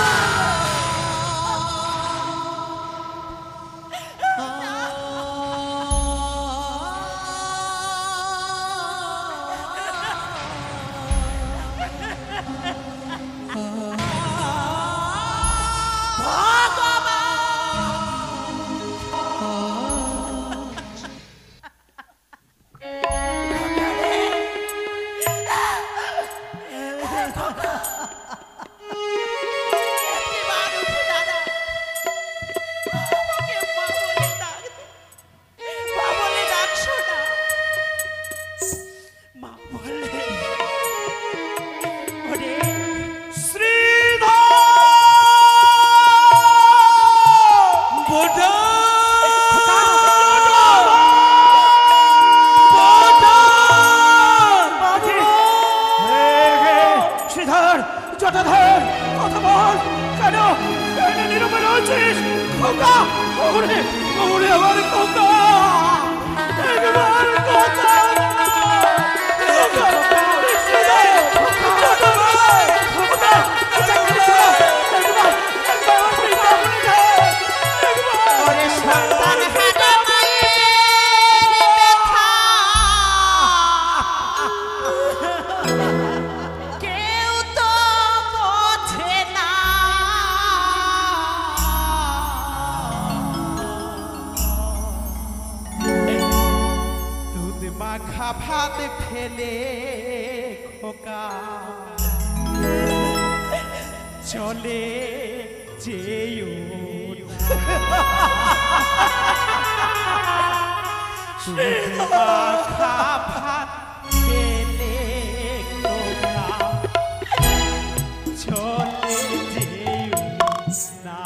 A: মা বলে ওরে শ্রীধর
G: বোটা
D: শ্রীধর, জটাধর, কথা বল। কেন নীরবে রয়েছিস? খোকা, ওরে ওরে আমার খোকা, একবার কথা
C: সন্তান হারা মায়ের ব্যথা কেউ তো বোঝে না।
D: দুধ মাখা ভাত ফেলে খোকা চলে যেও না। দুধ মাখা ভাত ফেলে খোকা চলে যেও না।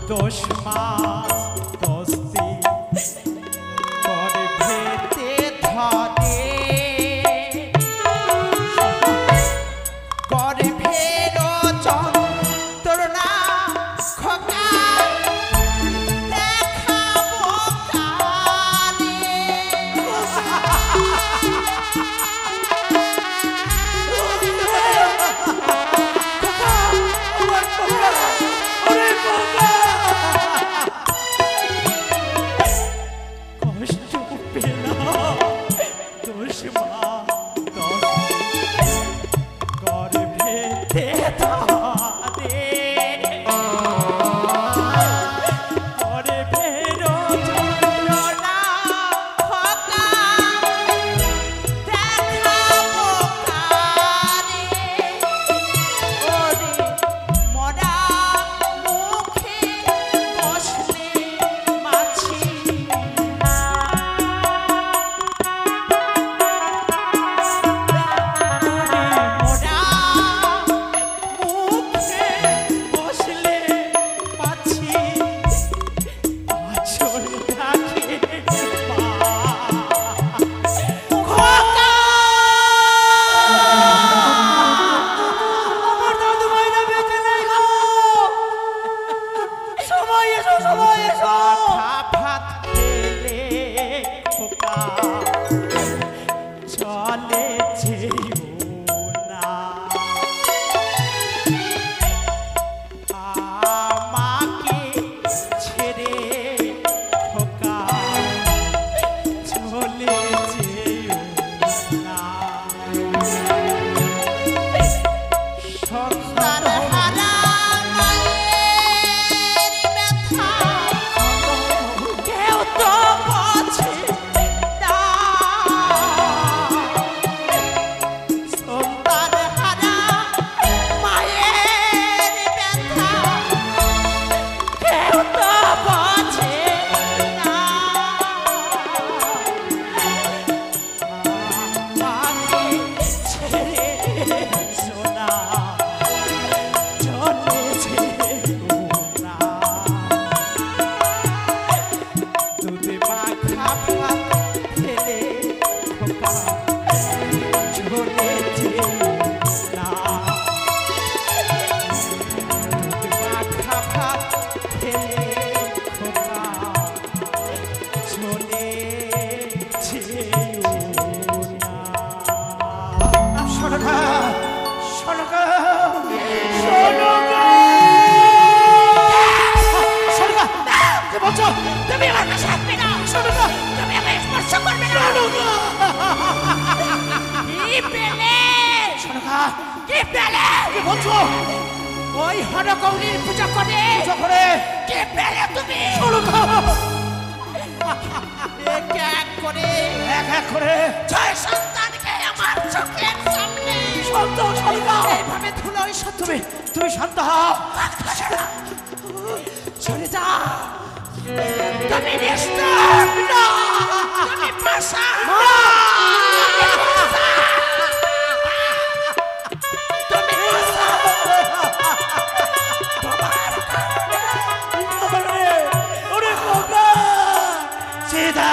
A: 10 মাস 10 দিন পরে ভেতে ধরে
C: করে ফেরো যন্ত্রণা খোকা দেখাবো কানে
A: কষ্ট পেলাম 10 মাস 10 করে ভেতে ধরে পরে ফেরো
C: যন্ত্রণা খোকা দেখাবো কানে ওরে মরা মুখে বসলে মাছি মোরা
A: মুখে বসলে পাচ্ছি আচল থাকে
C: খোকা
B: আমার দাদু ভাইরা বেঁচে নেই গো সবাই এসো সবাই এসো
A: ভাত খেলে খোকা চলে যেও না আমাকে ছেড়ে খোকা চলে যেও না
C: তার হারা মায়ের ব্যথা কেউ তো বোঝে না সন্তান হারা মায়ের ব্যথা কেউ তো বোঝে না
A: আমাকে ছেড়ে সোনা চলে যেও না দুধে মাখা ভাত খেলে খোকা চলে যেও না দুধে মাখা ভাত খেলে খোকা চলে যেও না
D: সনকা সনকা সনকা কি বলছো?
C: তুমি আমার কাছে আসবে না শোনো তুমি আমায় স্পর্শ করবে না কি পেলে
D: সনকা
C: কি পেলে
D: কি বলছো?
C: ওই হরগৌরীর পূজা করে
D: করে
C: কি পেলে তুমি
D: সনকা
C: এক এক করে
D: এক এক করে
C: ছয় সন্তানকে আমার চোখের সামনে
D: সন্তান সনকা
C: এইভাবে ধুলোয় সত্যি
D: তুমি তুমি শান্ত হও
C: চলে যা তুমি নিষ্ঠুর না তুমি পাষাণ তুমি পাষাণ
A: ওরে খোকা
D: সীতা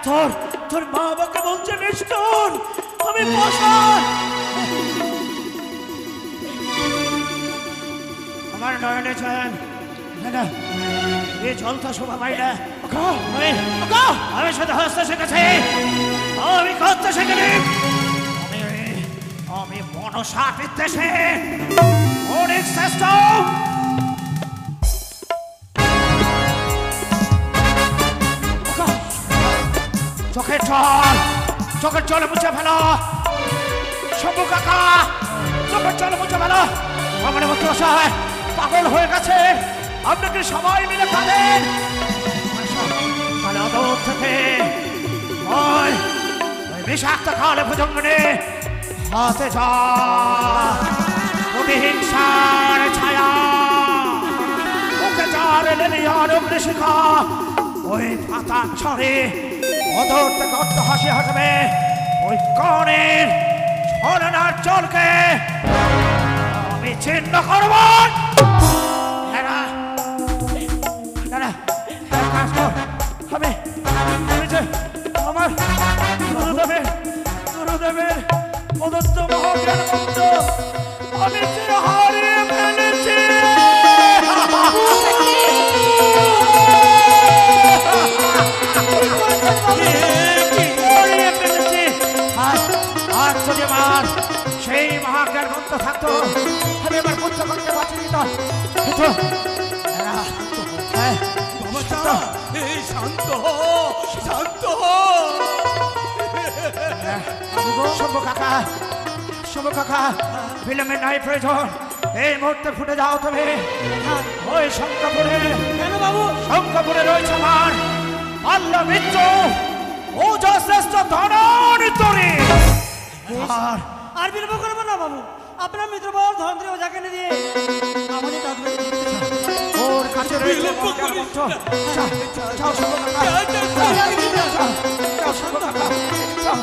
A: তোর তোর মা বাবাকে বলছে নিষ্ঠুর আমি পাষাণ
D: আমার নয়নে চান না এ চলতা শোভা পাই না আমি শুধু হস্ত শিখেছি আমি করতে শিখিনি আমি মনসা বিদ্বেষে অনেক শ্রেষ্ঠ চোখের জলে মুছে ফেলো শম্ভু কাকা চোখের জলে মুছে ফেলো আমার মতো অসহায় পাগল হয়ে গেছে আপনাকে সবাই মিলে কাঁদেন তাহলে অদূর থেকে ওই বিষাক্ত কালে ভুজঙ্গনে হাতে যা প্রতিহিংসার ছায়া মুখে যার লেলিয়ার অগ্নিশিখা ওই পাতা ছড়ে অদূর থেকে অট্ট হাসি হাসবে ওই কনের ছলনার জলকে আমি চিহ্ন করব এরা
A: আমি যে আমার গুরুদেবের প্রদত্ত মহাজ্ঞান মন্ত্র আমি যে হারিয়ে ফেলেছি। হারিয়ে ফেলেছি। আর যদি আমার সেই মহাজ্ঞান মন্ত্র থাকতো আমি আমার পুত্র করতে বাঁচিয়ে দিতাম।
G: এই শান্ত
A: শম্ভু কাকা বিলম্বে নাই প্রয়োজন, এই মুহূর্তে ফুটে যাও তুমি ওই শঙ্করপুরে। কেন বাবু? শঙ্করপুরে রয়েছে আমার আল্লাহ মিত্র শ্রেষ্ঠ ধনন্তরী।
B: আর বিলম্ব করবো না বাবু, আপনার মিত্র বাবু ধনন্তরী ওঝাকে দিয়ে আমাদের
A: ওর কাছে রয়েছে মহাজ্ঞান মন্ত্র। যাও শম্ভু কাকা, যাও শম্ভু কাকা, যাও।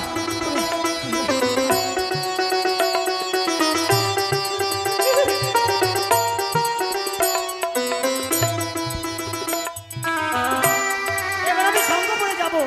B: এবার আমি শঙ্করপুরে যাবো।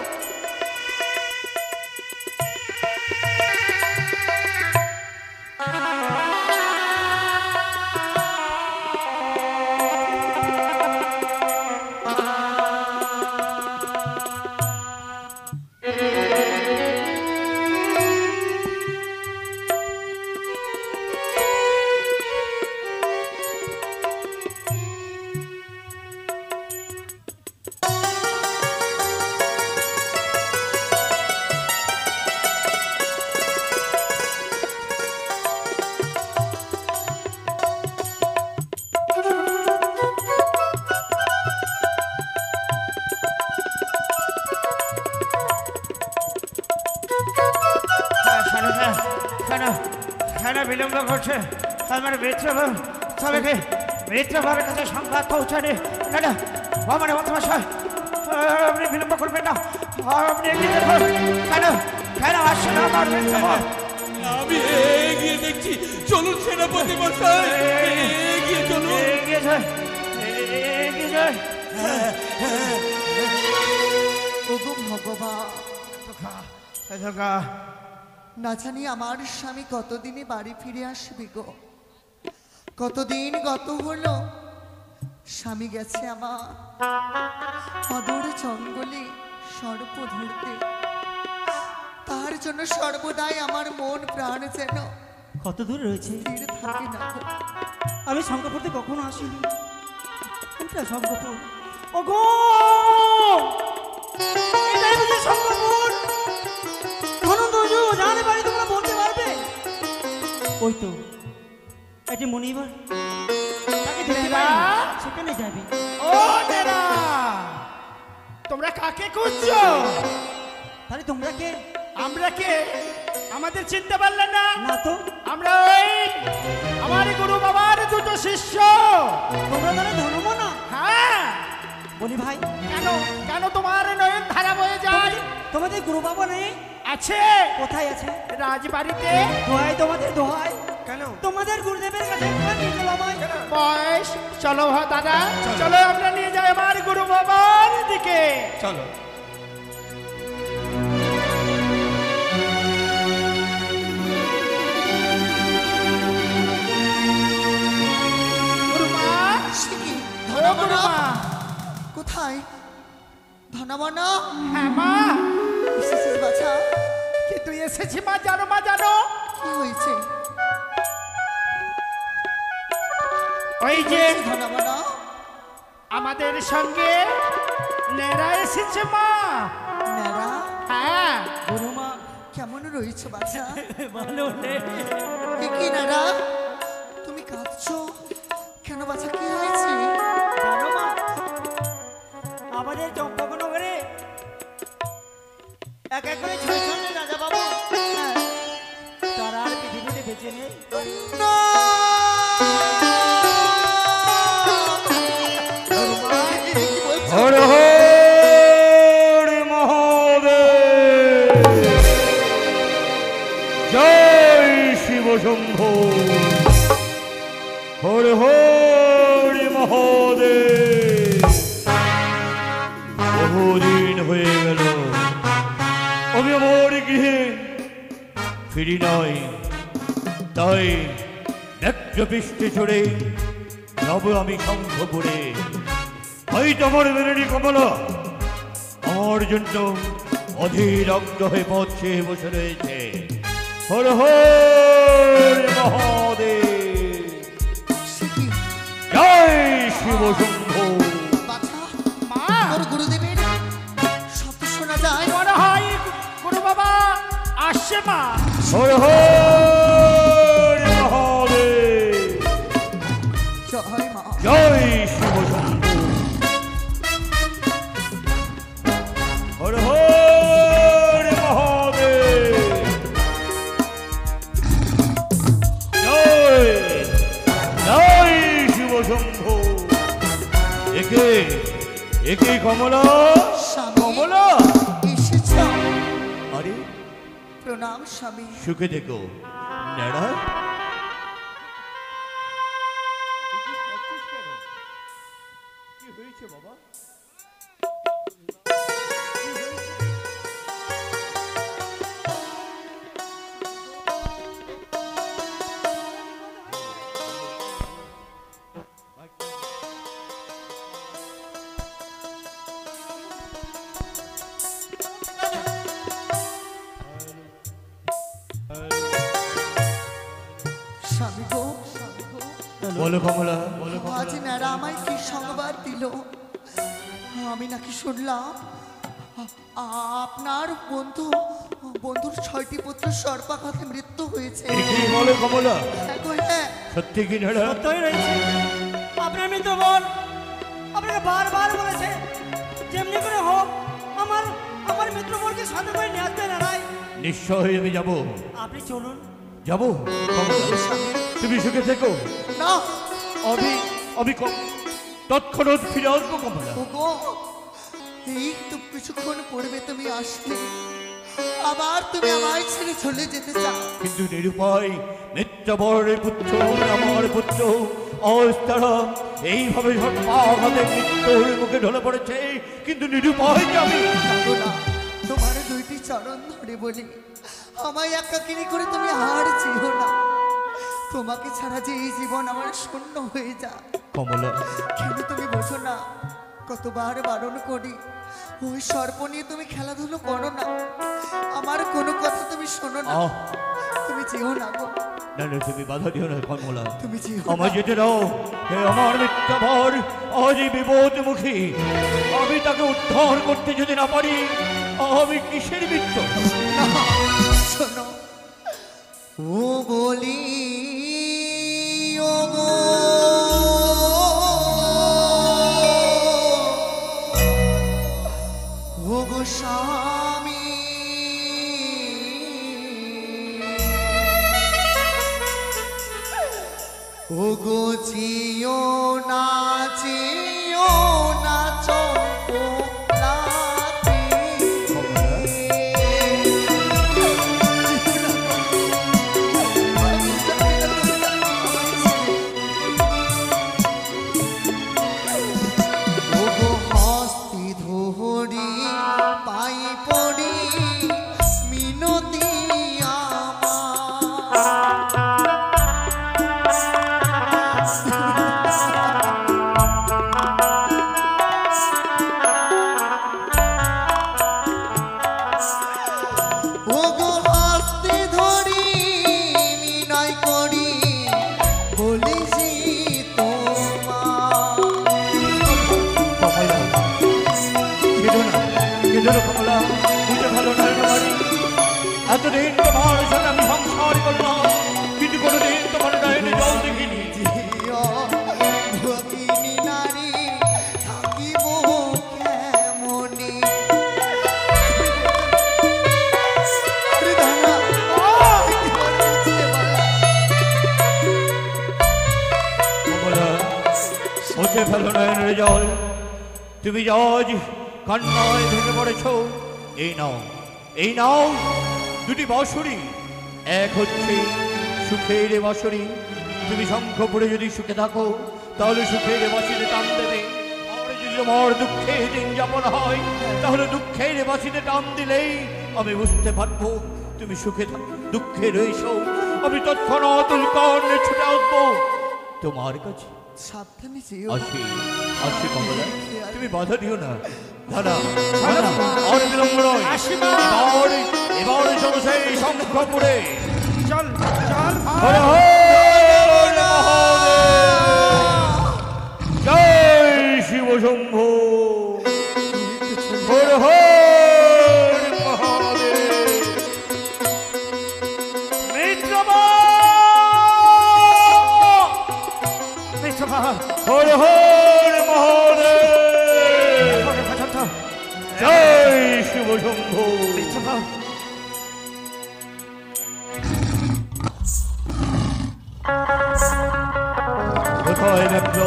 A: বিলম্ব করছে আমার মিত্র সবাইকে মিত্রভাবের কাছে সংবাদ পৌঁছানে। না ভ্রমণে মন্ত্রমশাই আপনি বিলম্ব করবেন না, আপনি এগিয়ে দেখুন। কেন আসছে না আমার মিত্র?
G: আমি এগিয়ে দেখছি, চলুন সেনাপতি মশাই, এগিয়ে চলুন।
A: এগিয়ে যায়, এগিয়ে যায়।
C: ওগো ভগবান, না জানি আমার স্বামী কতদিনে বাড়ি ফিরে আসবে গো। কতদিন গত হলো স্বামী গেছে আমার অদূর জঙ্গলে সর্প ধরতে। তার জন্য সর্বদাই আমার মন প্রাণ যেন
B: কত দূর রয়েছে
C: স্থির থাকে না গো।
B: আমি শঙ্করপুরতে কখনো আসিনি। কোনটা শঙ্করপুর? ওগো এটাই বুঝি শঙ্করপুর? ধনন্তরী জানে বাড়ি তোমরা বলতে পারবে? ওই তো এটি মনিবার, তাকে দেখতে পাই, সেখানে যাবে।
A: ও নেরা, তোমরা কাকে খুঁজছো?
B: তাহলে তোমরা কে?
A: আমরা কে? আমাদের চিনতে পারলে না?
B: না তো।
A: আমরা ওই আমার গুরু বাবার দুটো শিষ্য।
B: তোমরা তাহলে ধনমনা?
A: হ্যাঁ।
B: বলি ভাই,
A: কেন কেন তোমার নয়ন ধারা বয়ে যায়?
B: তোমাদের গুরু বাবা নেই?
A: আছে।
B: কোথায় আছে?
A: রাজবাড়িতে।
B: দোহাই তোমাদের দোহাই,
A: কেন?
B: তোমাদের গুরুদেবের কাছে নিয়ে চলো আমায়।
A: বয়স চলো দাদা, চলো আমরা নিয়ে যাই আমার গুরু বাবার দিকে।
G: চলো।
A: গুরুমা,
C: সে কি
A: ও
C: ধনমনা?
A: গুরুমা।
C: কোথায় ধনমনা?
A: হ্যাঁ মা।
C: এসেছিস বাছা?
A: কি তুই এসেছি মা? জানো মা, জানো
C: কি হয়েছে
A: ওই যে
C: ধনমনা?
A: আমাদের সঙ্গে নেরা এসেছে মা।
C: নেরা?
A: হ্যাঁ।
C: গুরুমা কেমন রয়েছে বাছা?
B: ভালো
C: কি নেরা, তুমি কাঁদছো কেন বাছা? কি হয়েছে?
B: জানো মা, আমাদের চম্পকনগরে এক এক করে ছয় ছয় রাজা বাবু তারা আর পৃথিবীতে বেঁচে নেই।
C: না! গুরুমা, কি বলছো?
A: হর হর মহাদেব, জয় শিব শম্ভু, হর হর মহাদেব।
G: দেরি নয়, তাই নেত্রপৃষ্ঠে চড়ে যাব আমি শঙ্খপুরে। হয়তো আমার মেরুনি কমলা আমার জন্য অধীর আগ্রহে পথ চেয়ে বসে রয়েছে। হর হর মহাদেব, জয় শিব শম্ভু।
C: বাছা, তোর গুরুদেবের শব্দ শোনা যায়।
A: মনে হয় গুরু বাবা আসছে মা।
G: হর হর মহাদেব,
C: জয় মা।
G: জয় শিব শম্ভু। হর হর মহাদেব, জয় জয় শিব শম্ভু। একে একে কমলা,
C: স্বামী,
G: কমলা।
C: এসেছ?
G: আরে
C: প্রণাম স্বামী।
G: সুখে দেখো নেড়া। কি হয়েছে বাবা?
C: স্বামী গো,
G: বলো কমলা, বলো
C: আজ ন্যাড়া আমায় কি সংবাদ দিল? আমি নাকি শুনলাম আপনার বন্ধুর 6টি পুত্র সর্পাঘাতে মৃত্যু হয়েছে।
G: কি বলো কমলা?
C: হ্যাঁ গো, হ্যাঁ।
G: সত্যি কি নেড়া?
B: সত্যই রয়েছে। আপনার মিত্র বোন আপনাকে বারবার বলেছে যেমনি করে হোক আমার মিত্র বোনকে সাথে করে নিয়ে আসবে না রাই।
G: নিশ্চয়ই আমি যাব,
B: আপনি চলুন।
G: যাব। কমলা, তুমি সুখে থেকো।
C: না
G: আমি তৎক্ষণাৎ ফিরে আসবো কমলা।
C: ওগো, এই তো কিছুক্ষণ পড়বে তুমি আসবে, আবার তুমি আমায় ছেড়ে চলে যেতে চাও।
G: কিন্তু নিরুপায়, মিত্রবরের পুত্র আমার পুত্র আজ তারা এইভাবে সর্পাঘাতে মৃত্যুর মুখে ঢলে পড়েছে। কিন্তু নিরুপায় যে আমি।
C: থাকো না, তোমার 2টি চরণ ধরে বলি, আমায় একাকিনী করে তুমি আর যেও না। তোমাকে ছাড়া যে এই জীবন আমার শূন্য হয়ে যায়।
G: কমলা,
C: কিন্তু তুমি বোঝো না, কতবার বারণ করি, ওই সর্প নিয়ে তুমি খেলাধুলো করো না। আমার কোনো কথা তুমি শোনো না।
G: আহ,
C: তুমি যেও না গো,
G: না না, তুমি বাধা দিও না কমলা।
C: তুমি যেও
G: আমার
C: না।
G: যেতে দাও। হে আমার মিত্রবর আজ বিপদমুখী, আমি তাকে উদ্ধার করতে যদি না পারি, আমি কিসের মিত্র?
C: না, শোনো, ও বলি ও গো, ও গো স্বামী, ও গো জিও না চম্পলাতে। ওগো হস্তি ধরি পাই পড়ি মিনতি আমার। ওগো হস্তি ধরি মিনয় করি বলিছি তোমার।
G: কমলা, কেঁদো না, কেঁদো না কমলা, বুঝে ভালো নয় বাড়ি। এতদিন তোমার সাথে আমি সংসার করলাম, কিন্তু কোনোদিন তোমার নয়নে জল দেখিনি।
C: জিও ভগিনী নারী থাকিব কেমনে। আরে দাদা, এবার বুঝতে পারলাম।
G: কমলা, মুছে ফেলো নয়নের জল। তুমি আজ কান্নায় ভেঙে পড়েছ। এই নাও, এই নাও 2টি বাঁশরি। এক হচ্ছে সুখের বাঁশরি। তুমি শঙ্খপুরে যদি সুখে থাকো, তাহলে সুখের বাঁশিতে টান দেবে। আর যদি তোমার দুঃখের দিন যাপন হয়, তাহলে দুঃখের বাঁশিতে টান দিলেই আমি বুঝতে পারবো তুমি সুখে দুঃখে রয়েছো, আমি তৎক্ষণাৎ উল্কান্নে ছুটে আসবো তোমার কাছে।
C: সাবধানে যেও।
G: আসি আসি কমলা, তুমি বাধা দিও না। দাদা আর বিলম্ব নয়, এবার চলো সেই শঙ্খপুরে।
E: চল চল
G: হর হর মহাদেব, জয় শিব শম্ভু, হর হর মহাদেব। হর হর মহাদেব, জয় শিব শম্ভু। কোথায় ব্যক্ত?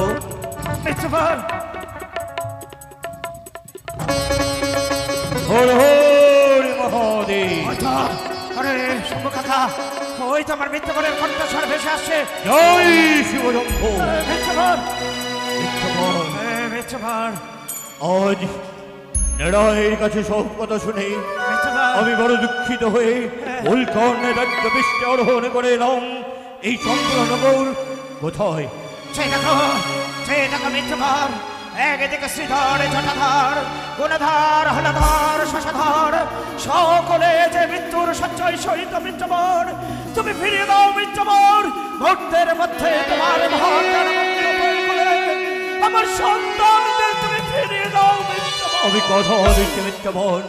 G: হর হর মহাদেব,
E: আরে শম্ভু কাকা, ওই তো আমার মৃত্যুবরের কণ্ঠস্বর ভেসে আসছে।
G: জয় শিব শম্ভু।
E: মৃত্যুবর
G: মিথ্যাবর,
E: মৃত্যুবর
G: আজ নারায়ের কাছে সব কথা শুনে
E: মৃত্যুবর
G: আমি বড় দুঃখিত হয়ে উল্কর্ণে রাজ্য বৃষ্টি আরোহণ করে এলাম এই চন্দ্রনগর। কোথায়?
E: সেই দেখো মৃত্যুবর, একদিকে শ্রীধর জটাধর গুণধর হলধর শশধর, সকলে যে মৃত্যুর সঞ্চয় সহিত মৃত্যুবর। তুমি ফিরিয়ে দাও মৃত্যুবর, ভক্তের মধ্যে তোমার মহাজ্ঞান আমার সন্তানদের তুমি ফিরিয়ে দাও মৃত্যুবর।
G: আমি কথা দিচ্ছি মিথ্যাবর,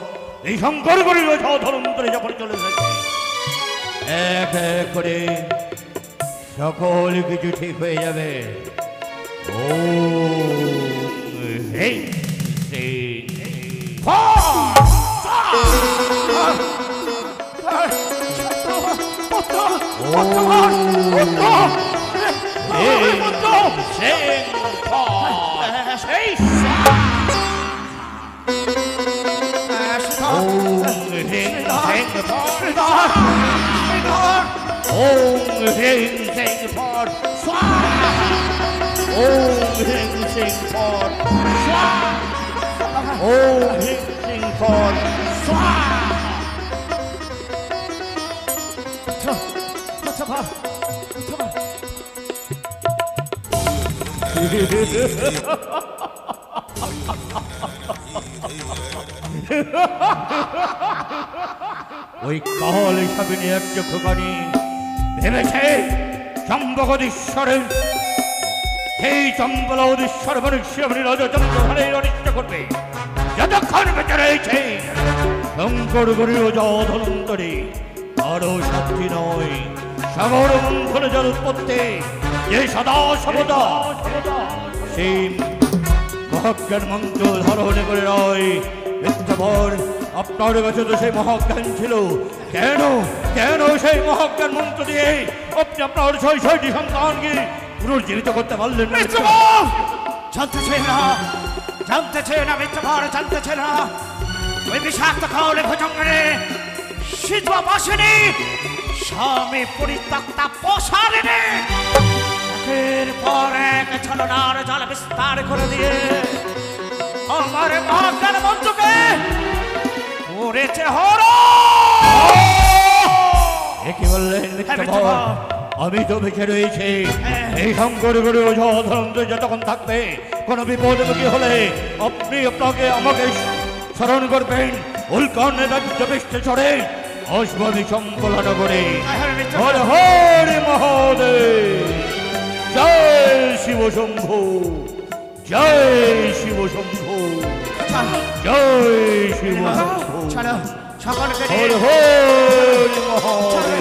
G: এই শঙ্কর করি ধরন্তরে যখন চলে এসেছে এক এক করে সকল কিছু ঠিক হয়ে যাবে। ও এই ওই কাল হিসাবে এক চক্ষুকানি ভেবেছে সম্ভগদীশ্বরের সেই চম্বলদীশ্বর মনুষ্যমণি রজচন্দ্রধরের অনিষ্ট করবে। যতক্ষণ বেঁচে রয়েছে শঙ্কর গরিব ধনন্তরে আরো শান্তি নয়, সাগর মন্থন জল উৎপত্তি যে সদা সর্বদা সেই মহাজ্ঞান মন্ত্র ধারণ করে নয়। মিথ্যাবর, আপনার কাছে তো সেই মহাজ্ঞান ছিল, কেন কেন সেই মহাজ্ঞান মন্ত্র দিয়ে আপনি আপনার ছয়টি সন্তানকে পুনর্জীবিত করতে পারলেন না?
E: জানতেছে না মৃত্যুবর, জানতেছে না ওই বিষাক্ত কাউলে ভুজঙ্গরে শীতবা বাসিনী স্বামী পরিত্যক্তা পোষারিণী একের পর এক ছলনার জল বিস্তার করে দিয়ে আমার মহাজ্ঞান মন্ত্রকে করেছে হর।
G: কি বললেন মিথ্যাবর? আমি তো বেঁচে রয়েছি, এই শঙ্কর গুরু ধরন্তরে যতক্ষণ থাকবে কোনো বিপদমুখী হলে আপনি আপনাকে আমাকে স্মরণ করবেন। উল্কর্ণে রাজ্য বৃষ্টি চড়ে আসবো আমি চম্বলনগরে। হর হর মহাদেব, জয় শিব শম্ভু, জয় শিব শম্ভু, জয় শিব শম্ভু,
E: সকলকে
G: হর হর মহাদেব।